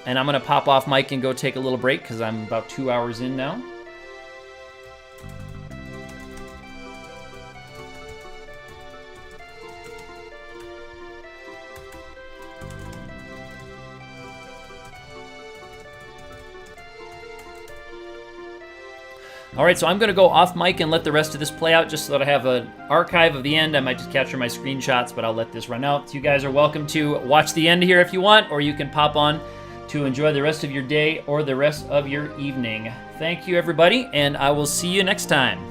And I'm going to pop off mic and go take a little break because I'm about 2 hours in now. All right, so I'm going to go off mic and let the rest of this play out just so that I have an archive of the end. I might just capture my screenshots, but I'll let this run out. So you guys are welcome to watch the end here if you want, or you can pop on to enjoy the rest of your day or the rest of your evening. Thank you, everybody, and I will see you next time.